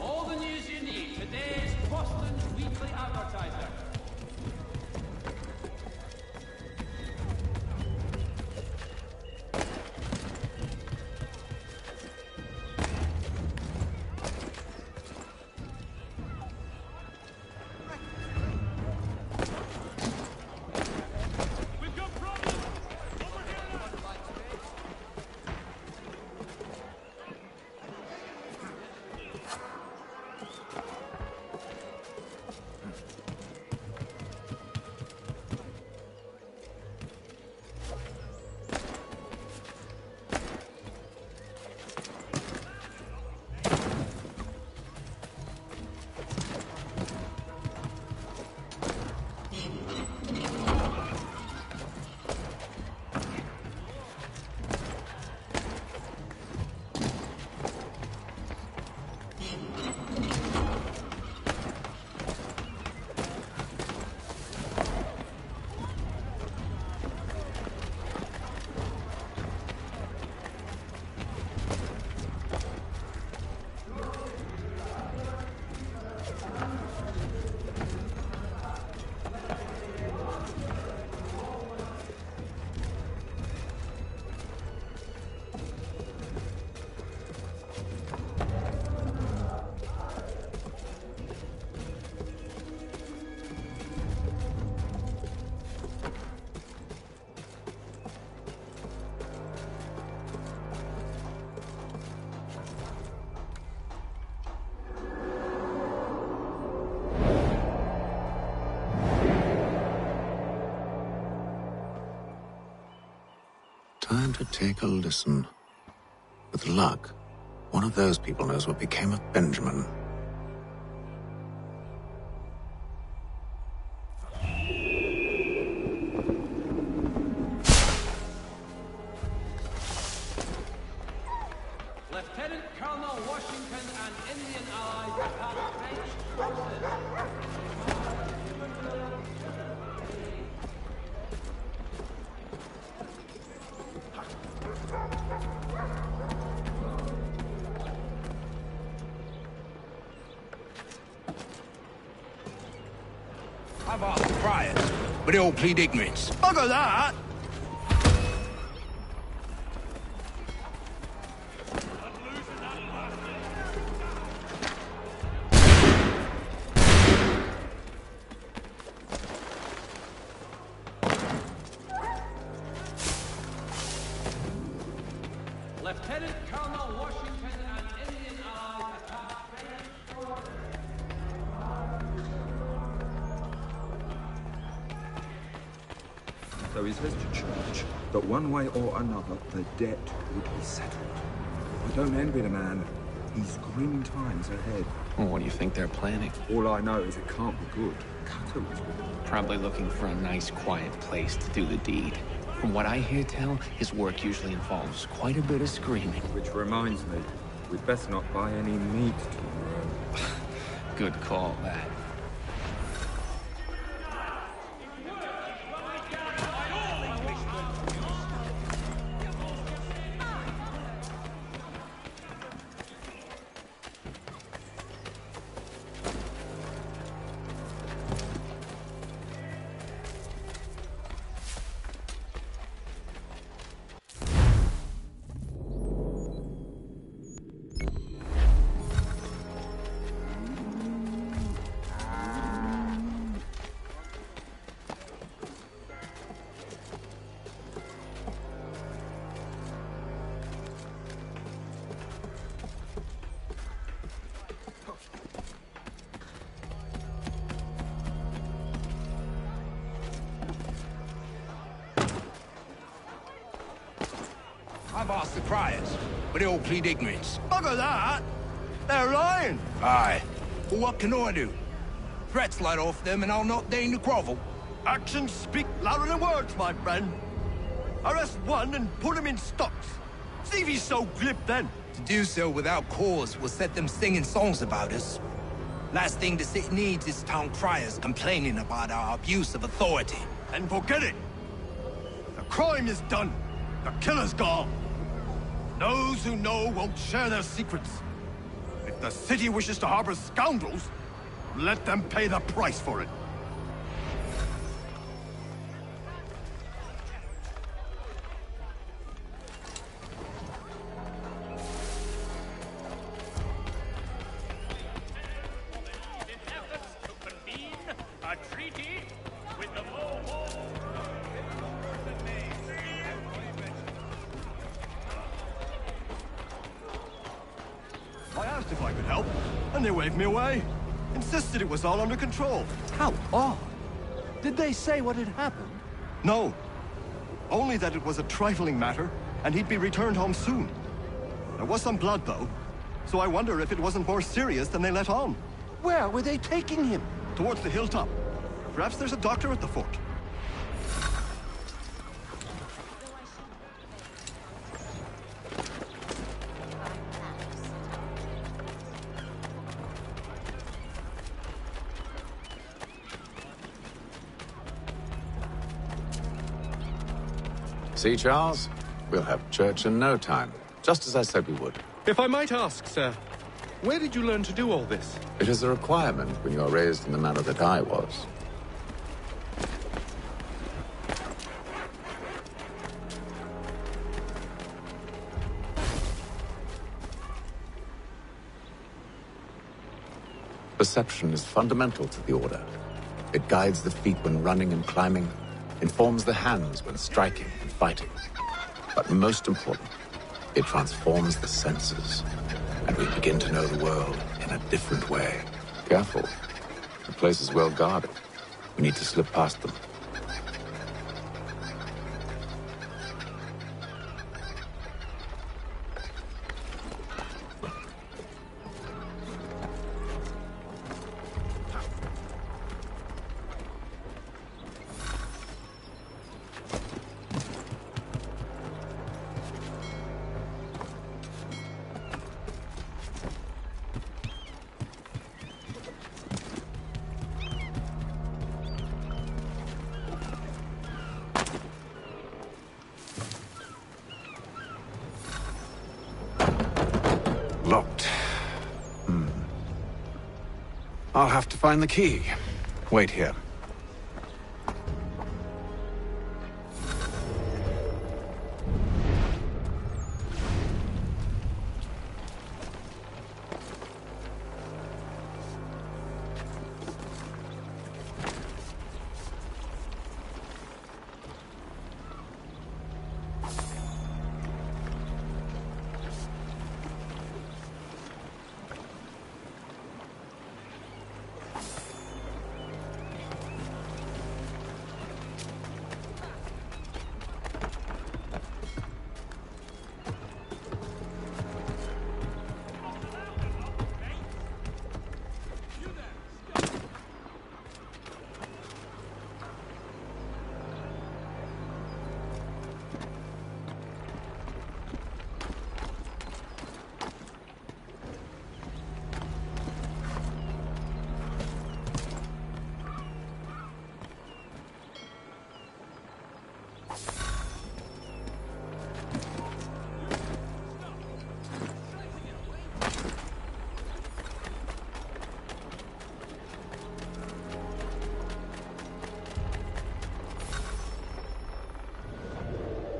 Speaker 2: All the news you need. Today's Boston's Weekly Advertiser.
Speaker 7: Time to take a listen. With luck, one of those people knows what became of Benjamin.
Speaker 2: Lieutenant Colonel Washington and Indian allies attack French forces.
Speaker 4: I've asked the riots, but they all plead ignorance. Bugger that!
Speaker 2: Lieutenant Colonel Washington and Indian allies attack French forces.
Speaker 14: So he says to Church that one way or another the debt would be settled. I don't envy the man. He's grim times ahead.
Speaker 23: Well, what do you think they're planning?
Speaker 14: All I know is it can't be good. Catalyst.
Speaker 23: Probably looking for a nice, quiet place to do the deed. From what I hear tell, his work usually involves quite a bit of screaming.
Speaker 14: Which reminds me, we'd best not buy any meat tomorrow.
Speaker 23: Good call, that.
Speaker 4: I've asked the criers, but they all plead ignorance.
Speaker 1: Bugger that! They're lying!
Speaker 4: Aye. Well, what can I do? Threats light off them and I'll not deign to grovel.
Speaker 1: Actions speak louder than words, my friend. Arrest one and put him in stocks. See if he's so glib then.
Speaker 4: To do so without cause will set them singing songs about us. Last thing the city needs is town criers complaining about our abuse of authority.
Speaker 1: And forget it! The crime is done. The killer's gone. Those who know won't share their secrets. If the city wishes to harbor scoundrels, let them pay the price for it. I asked if I could help, and they waved me away. Insisted it was all under control.
Speaker 13: How odd. Did they say what had happened?
Speaker 1: No. Only that it was a trifling matter, and he'd be returned home soon. There was some blood, though, so I wonder if it wasn't more serious than they let on.
Speaker 13: Where were they taking him?
Speaker 1: Towards the hilltop. Perhaps there's a doctor at the fort.
Speaker 14: See, Charles? We'll have church in no time, just as I said we would.
Speaker 15: If I might ask, sir, where did you learn to do all this?
Speaker 14: It is a requirement when you are raised in the manner that I was. Perception is fundamental to the Order. It guides the feet when running and climbing, informs the hands when striking and fighting. But most important, it transforms the senses, and we begin to know the world in a different way. Careful. The place is well guarded. We need to slip past them. Locked. I'll have to find the key. Wait here.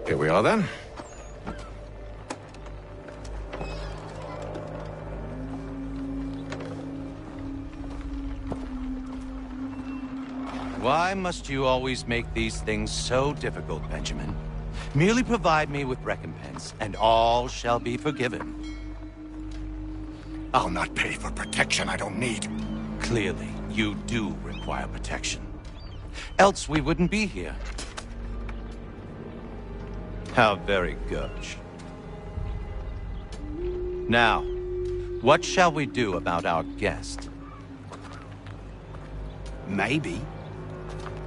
Speaker 14: Here we are, then.
Speaker 3: Why must you always make these things so difficult, Benjamin? Merely provide me with recompense, and all shall be forgiven.
Speaker 21: I'll not pay for protection I don't need.
Speaker 3: Clearly, you do require protection. Else we wouldn't be here. How very gauche. Now, what shall we do about our guest?
Speaker 8: Maybe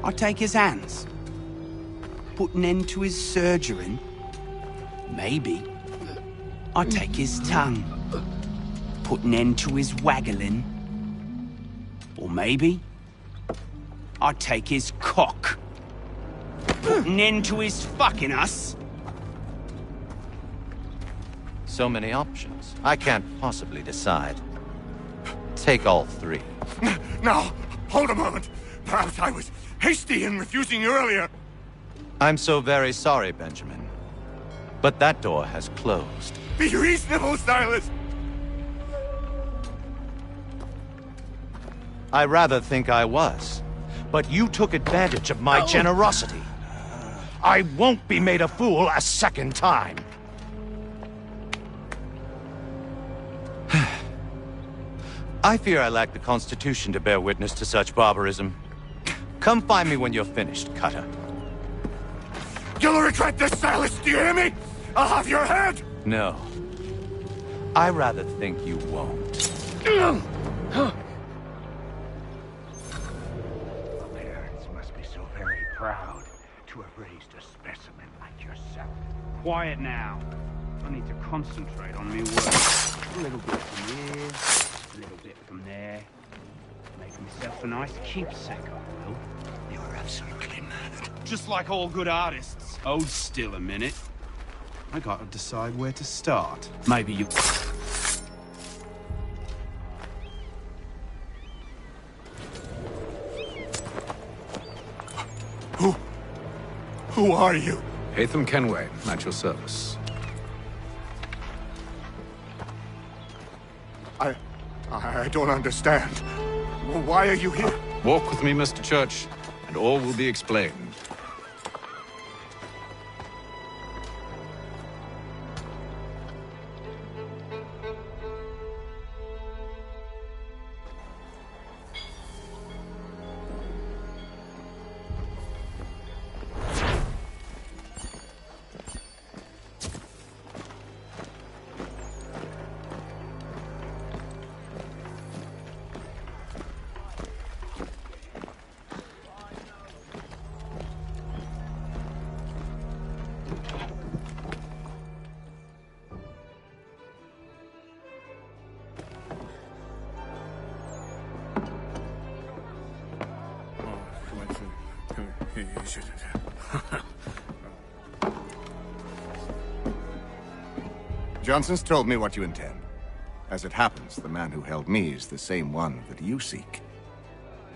Speaker 8: I'll take his hands. Put an end to his surgering. Maybe I'll take his tongue. Put an end to his waggling. Or maybe I'll take his cock. Put an end to his fucking us.
Speaker 3: So many options. I can't possibly decide. Take all three.
Speaker 1: Now, hold a moment. Perhaps I was hasty in refusing you earlier.
Speaker 3: I'm so very sorry, Benjamin. But that door has closed.
Speaker 1: Be reasonable, Silas.
Speaker 3: I rather think I was. But you took advantage of my generosity. I won't be made a fool a second time. I fear I lack the constitution to bear witness to such barbarism. Come find me when you're finished, Cutter.
Speaker 1: You'll regret this, Silas, do you hear me? I'll have your head!
Speaker 3: No. I rather think you won't.
Speaker 17: Parents must be so very proud to have raised a specimen like yourself. Quiet now. I need to concentrate on me work. A little bit from here, a little bit from there. Make myself a nice keepsake, I will. You're absolutely mad. Just like all good artists. Hold still a minute. I gotta decide where to start. Maybe you...
Speaker 21: Who are you?
Speaker 20: Haytham Kenway, at your service.
Speaker 21: I don't understand. Why are you here?
Speaker 20: Walk with me, Mr. Church, and all will be explained.
Speaker 21: Johnson's told me what you intend. As it happens, the man who held me is the same one that you seek.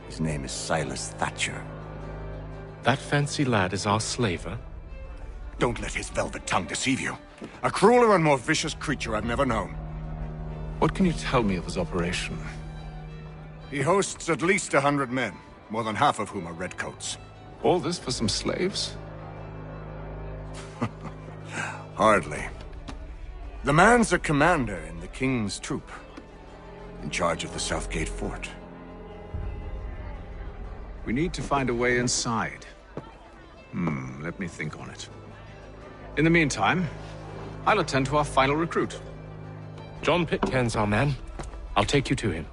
Speaker 21: His name is Silas Thatcher.
Speaker 10: That fancy lad is our slaver?
Speaker 21: Don't let his velvet tongue deceive you. A crueler and more vicious creature I've never known.
Speaker 20: What can you tell me of his operation?
Speaker 21: He hosts at least 100 men, more than half of whom are redcoats.
Speaker 20: All this for some slaves?
Speaker 21: Hardly. The man's a commander in the King's troop, in charge of the Southgate Fort.
Speaker 20: We need to find a way inside. Let me think on it. In the meantime, I'll attend to our final recruit.
Speaker 10: John Pitcairn's our man. I'll take you to him.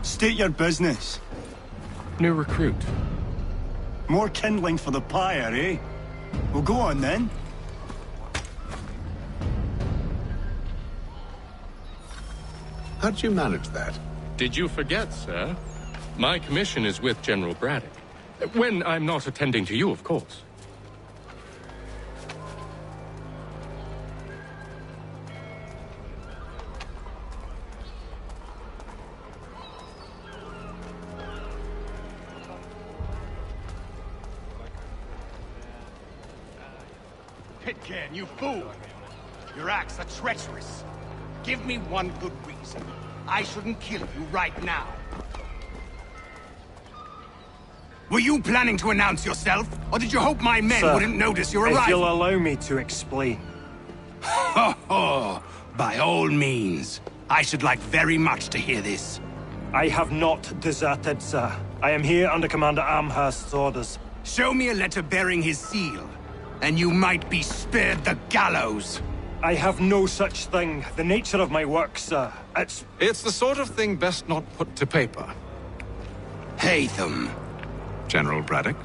Speaker 1: State your business.
Speaker 10: New recruit.
Speaker 1: More kindling for the pyre, eh? Well, go on then.
Speaker 20: How'd you manage that?
Speaker 10: Did you forget, sir? My commission is with General Braddock. When I'm not attending to you, of course.
Speaker 1: Pitcairn, you fool! Your acts are treacherous. Give me one good reason. I shouldn't kill you right now.
Speaker 8: Were you planning to announce yourself, or did you hope my men
Speaker 5: Sir,
Speaker 8: wouldn't notice your
Speaker 5: if
Speaker 8: arrival?
Speaker 5: you'll allow me to explain.
Speaker 8: Ho ho! By all means. I should like very much to hear this.
Speaker 5: I have not deserted, sir. I am here under Commander Amherst's orders.
Speaker 8: Show me a letter bearing his seal, and you might be spared the gallows.
Speaker 5: I have no such thing. The nature of my work, sir,
Speaker 20: It's the sort of thing best not put to paper.
Speaker 8: Haytham.
Speaker 20: General Braddock?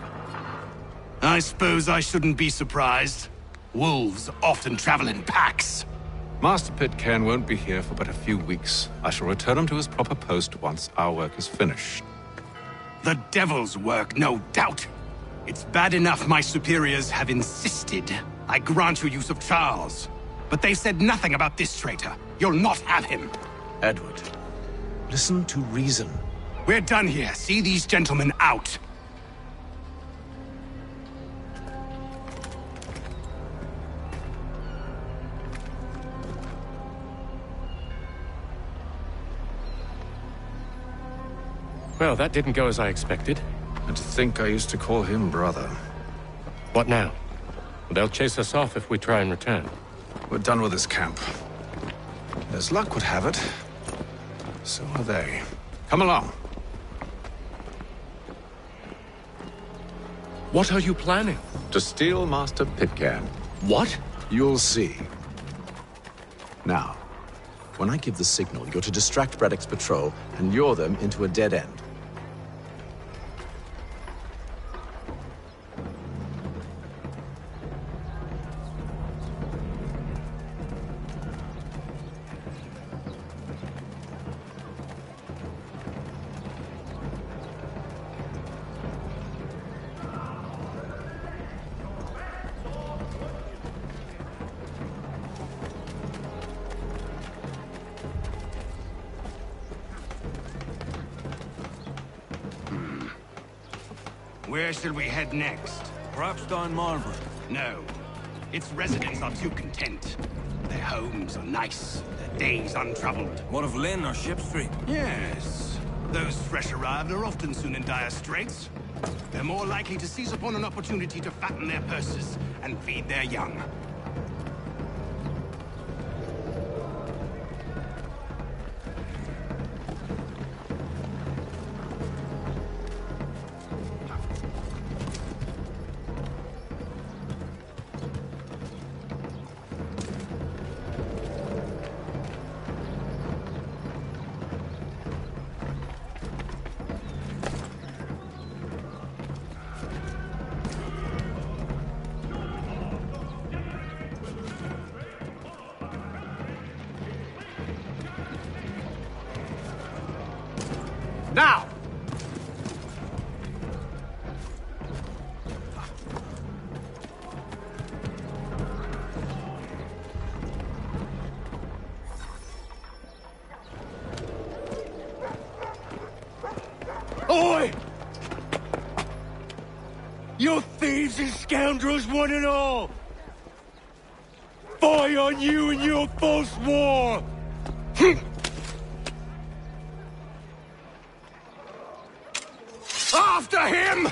Speaker 8: I suppose I shouldn't be surprised. Wolves often travel in packs.
Speaker 20: Master Pitcairn won't be here for but a few weeks. I shall return him to his proper post once our work is finished.
Speaker 8: The devil's work, no doubt. It's bad enough my superiors have insisted I grant you use of Charles. But they said nothing about this traitor. You'll not have him.
Speaker 14: Edward, listen to reason.
Speaker 8: We're done here. See these gentlemen out.
Speaker 15: Well, that didn't go as I expected.
Speaker 20: And to think I used to call him brother.
Speaker 15: What now? They'll chase us off if we try and return.
Speaker 20: We're done with this camp. As luck would have it, so are they. Come along.
Speaker 15: What are you planning?
Speaker 14: To steal Master Pitcairn.
Speaker 15: What?
Speaker 14: You'll see. Now, when I give the signal, you're to distract Braddock's patrol and lure them into a dead end.
Speaker 8: Where shall we head next?
Speaker 12: Perhaps down Marlborough.
Speaker 8: No. Its residents are too content. Their homes are nice, their days untroubled.
Speaker 12: What of Lynn or Ship Street?
Speaker 8: Yes. Those fresh arrived are often soon in dire straits. They're more likely to seize upon an opportunity to fatten their purses and feed their young. Now!
Speaker 19: Oi! You thieves and scoundrels, one and all! Fie on you and your false war!
Speaker 8: After him!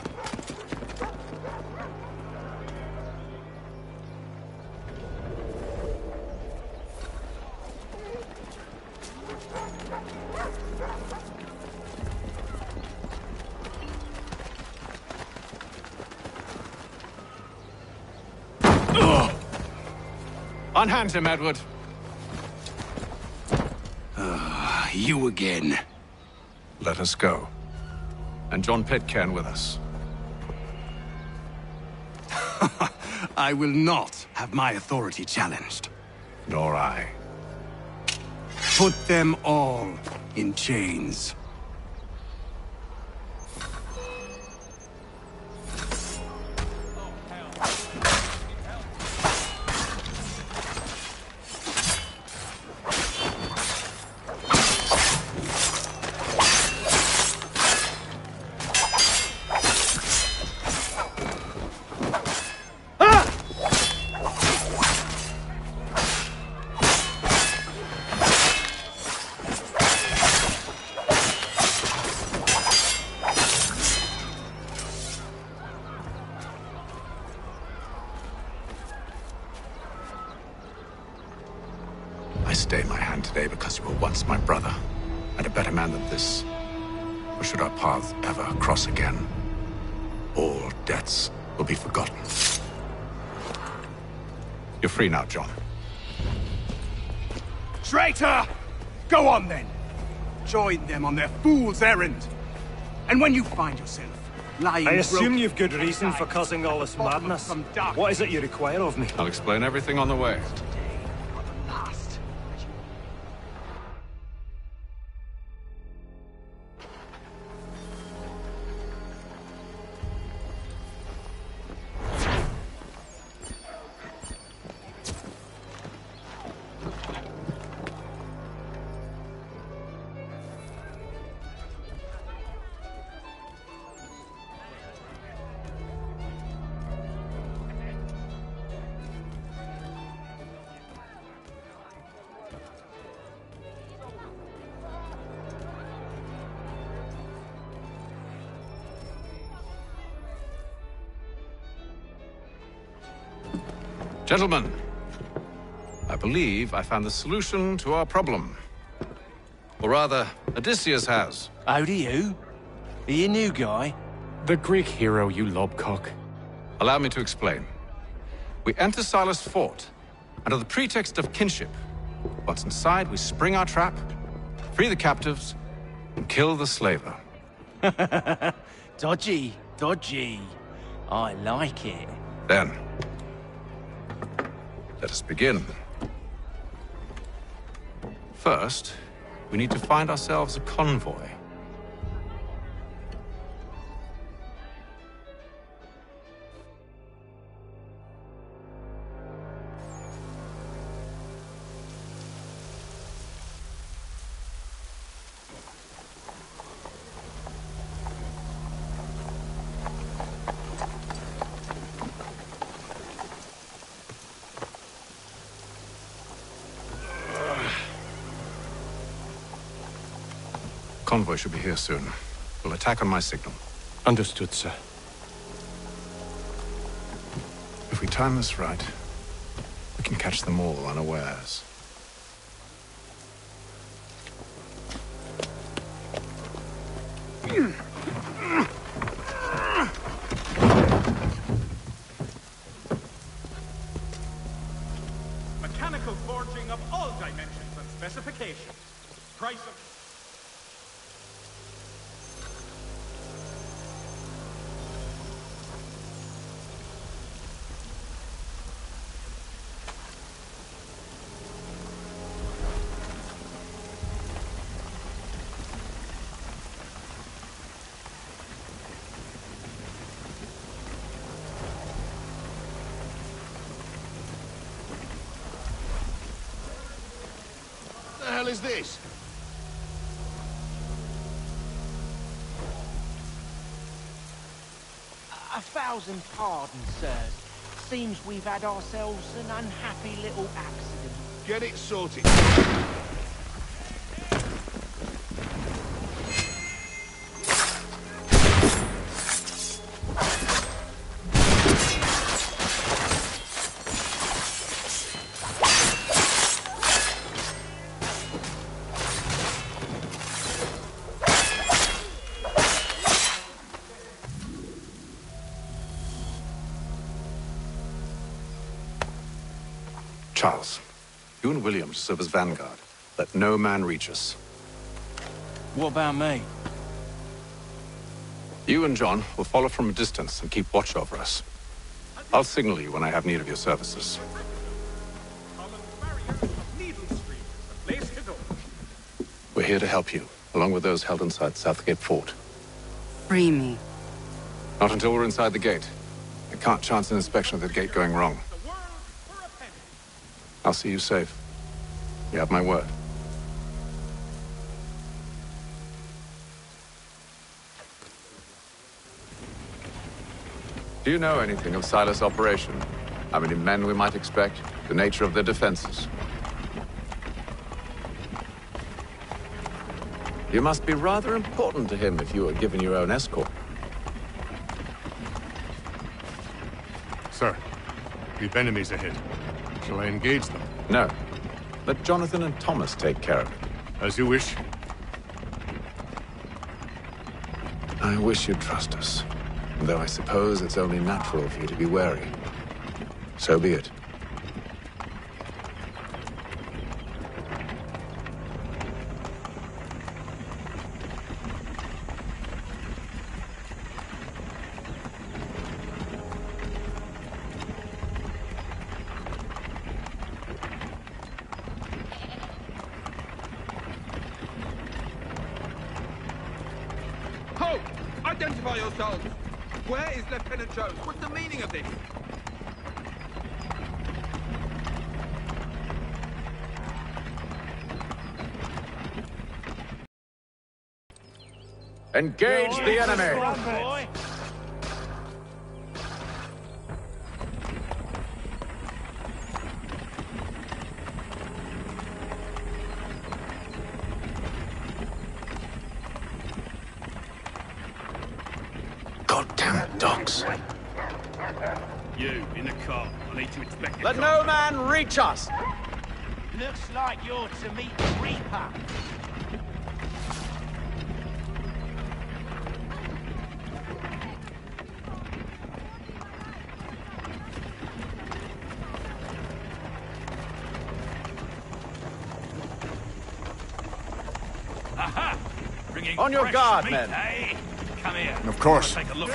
Speaker 20: Unhand him, Edward.
Speaker 8: You again.
Speaker 20: Let us go. And John Pitcairn with us.
Speaker 8: I will not have my authority challenged.
Speaker 20: Nor I.
Speaker 8: Put them all in chains.
Speaker 14: stay my hand today because you were once my brother, and a better man than this? Or should our paths ever cross again, all debts will be forgotten. You're free now, John.
Speaker 21: Traitor! Go on then. Join them on their fool's errand. And when you find yourself lying...
Speaker 5: I assume you've good reason for causing all this madness. What is it you require of me?
Speaker 20: I'll explain everything on the way. Gentlemen, I believe I found the solution to our problem. Or rather, Odysseus has.
Speaker 12: How do you? Are you a new guy?
Speaker 10: The Greek hero, you lobcock.
Speaker 20: Allow me to explain. We enter Silas' fort, under the pretext of kinship. Once inside, we spring our trap, free the captives, and kill the slaver.
Speaker 12: Dodgy, dodgy. I like it.
Speaker 20: Then, let us begin. First, we need to find ourselves a convoy. Convoy should be here soon. We'll attack on my signal.
Speaker 10: Understood, sir.
Speaker 14: If we time this right, we can catch them all unawares.
Speaker 6: Mechanical forging of all dimensions and specifications. Price of...
Speaker 18: What the hell is this?
Speaker 13: A thousand pardons, sirs. Seems we've had ourselves an unhappy little accident.
Speaker 18: Get it sorted.
Speaker 14: Charles, you and William serve as vanguard. Let no man reach us.
Speaker 12: What about me?
Speaker 14: You and John will follow from a distance and keep watch over us. I'll signal you when I have need of your services. We're here to help you, along with those held inside Southgate Fort.
Speaker 16: Free me.
Speaker 20: Not until we're inside the gate. I can't chance an inspection of the gate going wrong. I'll see you safe. You have my word. Do you know anything of Silas' operation? How many men we might expect? The nature of their defenses?
Speaker 14: You must be rather important to him if you were given your own escort.
Speaker 11: Sir, we've enemies ahead. Shall I engage them?
Speaker 14: No. Let Jonathan and Thomas take care of it.
Speaker 11: As you wish.
Speaker 14: I wish you'd trust us. Though I suppose it's only natural for you to be wary. So be it.
Speaker 9: Halt! Identify yourselves! Where is Lieutenant Jones? What's the meaning of this?
Speaker 20: Engage the enemy!
Speaker 14: Goddamn dogs.
Speaker 19: You, in the car. I need to inspect it.
Speaker 20: Let no man reach us!
Speaker 13: Looks like you're to meet the Reaper.
Speaker 19: Aha! Bringing
Speaker 20: On your
Speaker 19: fresh
Speaker 20: guard,
Speaker 19: meat,
Speaker 20: men.
Speaker 19: Eh? Come here.
Speaker 21: Of course.
Speaker 19: Take a look.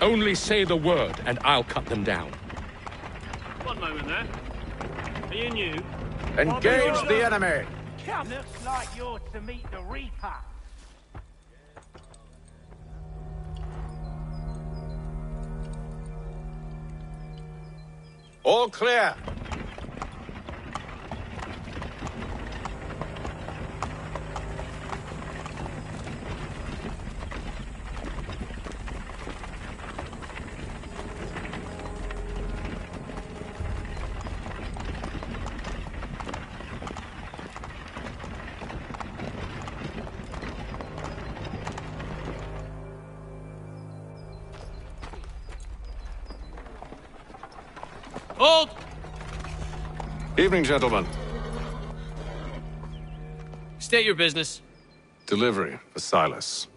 Speaker 15: Only say the word, and I'll cut them down.
Speaker 19: One moment there. Are you new?
Speaker 20: Engage the enemy!
Speaker 13: Looks like you're to meet the Reaper.
Speaker 20: All clear!
Speaker 19: Hold!
Speaker 20: Evening, gentlemen.
Speaker 19: State your business.
Speaker 20: Delivery for Silas.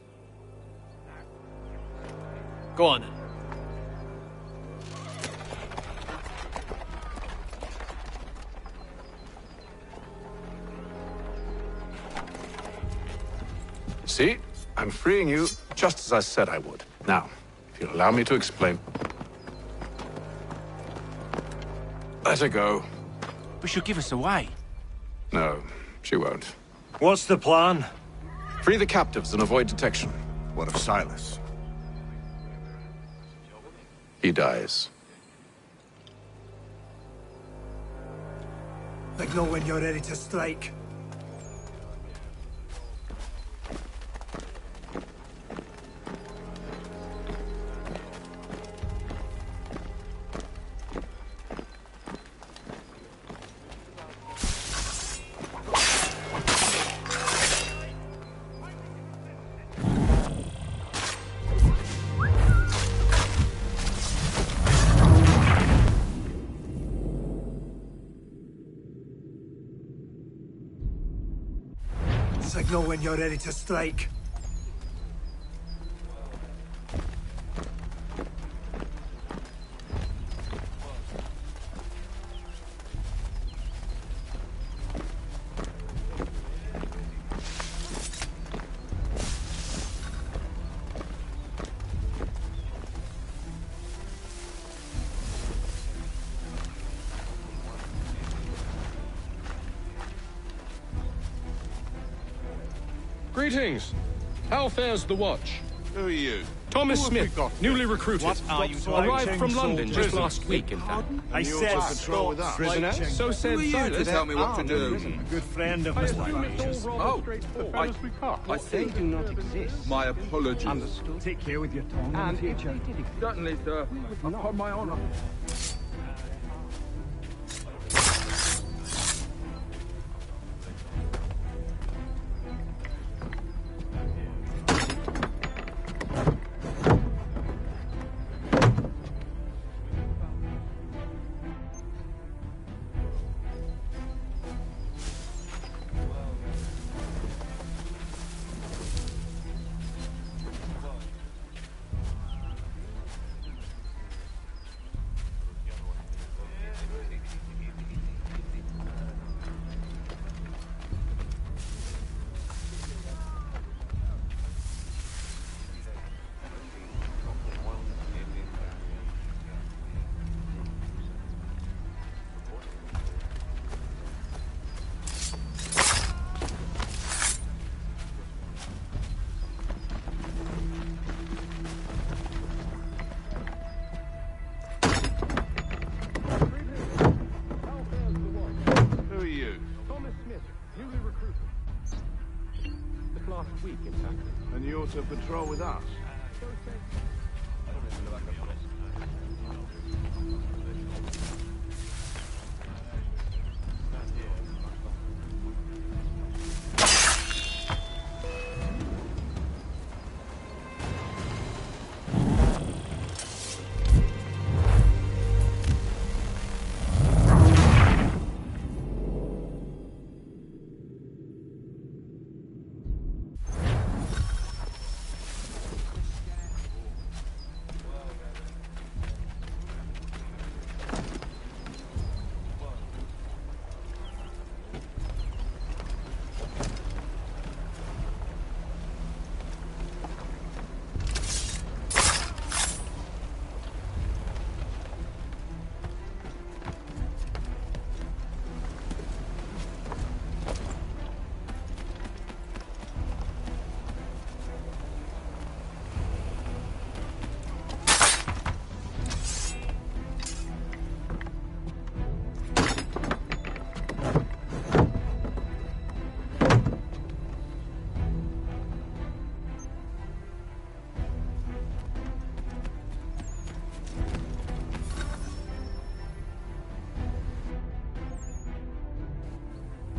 Speaker 19: Go on then.
Speaker 20: See? I'm freeing you just as I said I would. Now, if you'll allow me to explain. Let her go.
Speaker 8: But she'll give us away.
Speaker 20: No, she won't.
Speaker 5: What's the plan?
Speaker 20: Free the captives and avoid detection.
Speaker 21: What of Silas?
Speaker 20: He dies.
Speaker 5: Signal when you're ready to strike. Signal when you're ready to strike.
Speaker 15: Greetings. How fares the watch?
Speaker 18: Who are you?
Speaker 15: Thomas
Speaker 18: Who have we
Speaker 15: Smith,
Speaker 18: got?
Speaker 15: newly recruited.
Speaker 18: What are you doing?
Speaker 15: Arrived from London just
Speaker 18: Prison.
Speaker 15: last week, in fact.
Speaker 5: I
Speaker 18: And you're
Speaker 5: said
Speaker 18: to control with us.
Speaker 5: prisoner.
Speaker 15: So said
Speaker 9: Who are you to
Speaker 15: Silas.
Speaker 9: tell me what to do?
Speaker 5: A good friend of
Speaker 15: I
Speaker 5: Mr.
Speaker 15: assume it's
Speaker 5: Fletcher's.
Speaker 15: all rather straightforward.
Speaker 9: I see.
Speaker 17: do not exist.
Speaker 9: My apologies.
Speaker 17: Understood. Take care with your tongue in the future.
Speaker 9: Certainly, sir. Upon my honor.
Speaker 23: week, in fact.
Speaker 18: And you also patrol with us?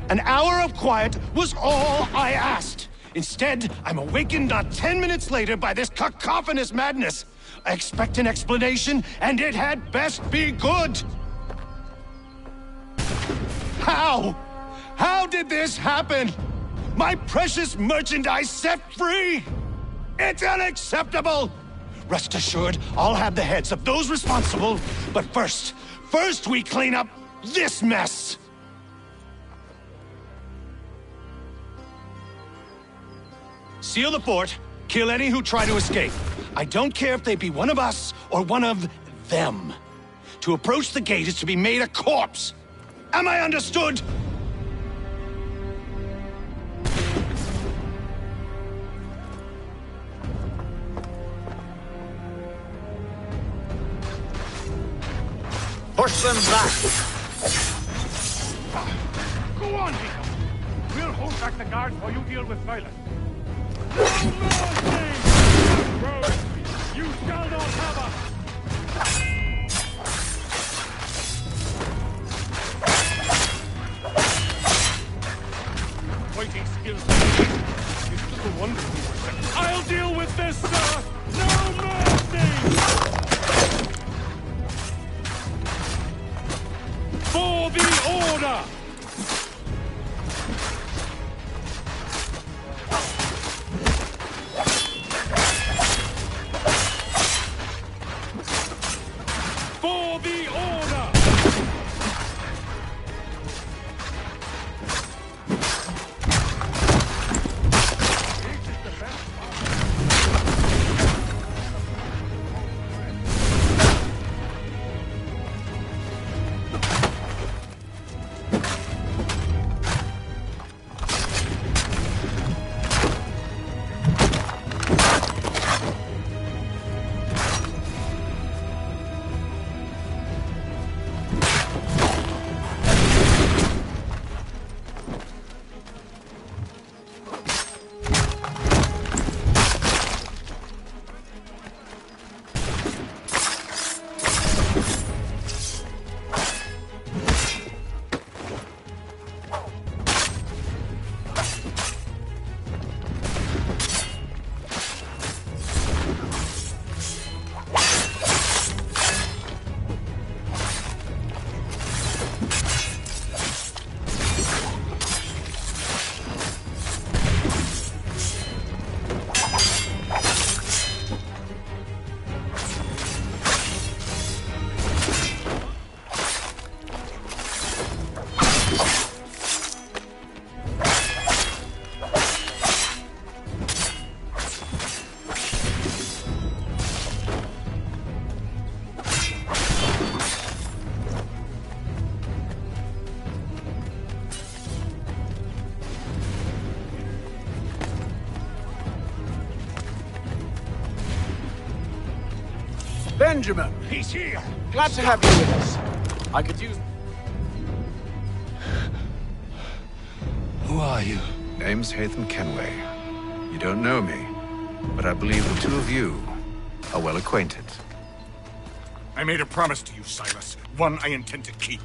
Speaker 3: An hour of quiet was all I asked. Instead, I'm awakened not 10 minutes later by this cacophonous madness. I expect an explanation, and it had best be good. How? How did this happen? My precious merchandise set free? It's unacceptable! Rest assured, I'll have the heads of those responsible. But first we clean up this mess. Seal the fort, kill any who try to escape. I don't care if they be one of us or one of them. To approach the gate is to be made a corpse. Am I understood?
Speaker 14: Push them back!
Speaker 6: Go on, Nico. We'll hold back the guards while you deal with Silas. You shall not have us! Fighting skills is little wonder we were second. I'll deal with this, sir! No mercy! For the order! For the order!
Speaker 14: Benjamin!
Speaker 3: He's here!
Speaker 14: Glad to have you with us. I could use...
Speaker 3: Who are you?
Speaker 14: Name's Haytham Kenway. You don't know me, but I believe the two of you are well acquainted.
Speaker 18: I made a promise to you, Silas. One I intend to keep.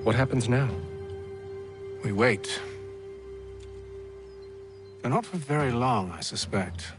Speaker 10: What happens now?
Speaker 14: We wait. But not for very long, I suspect.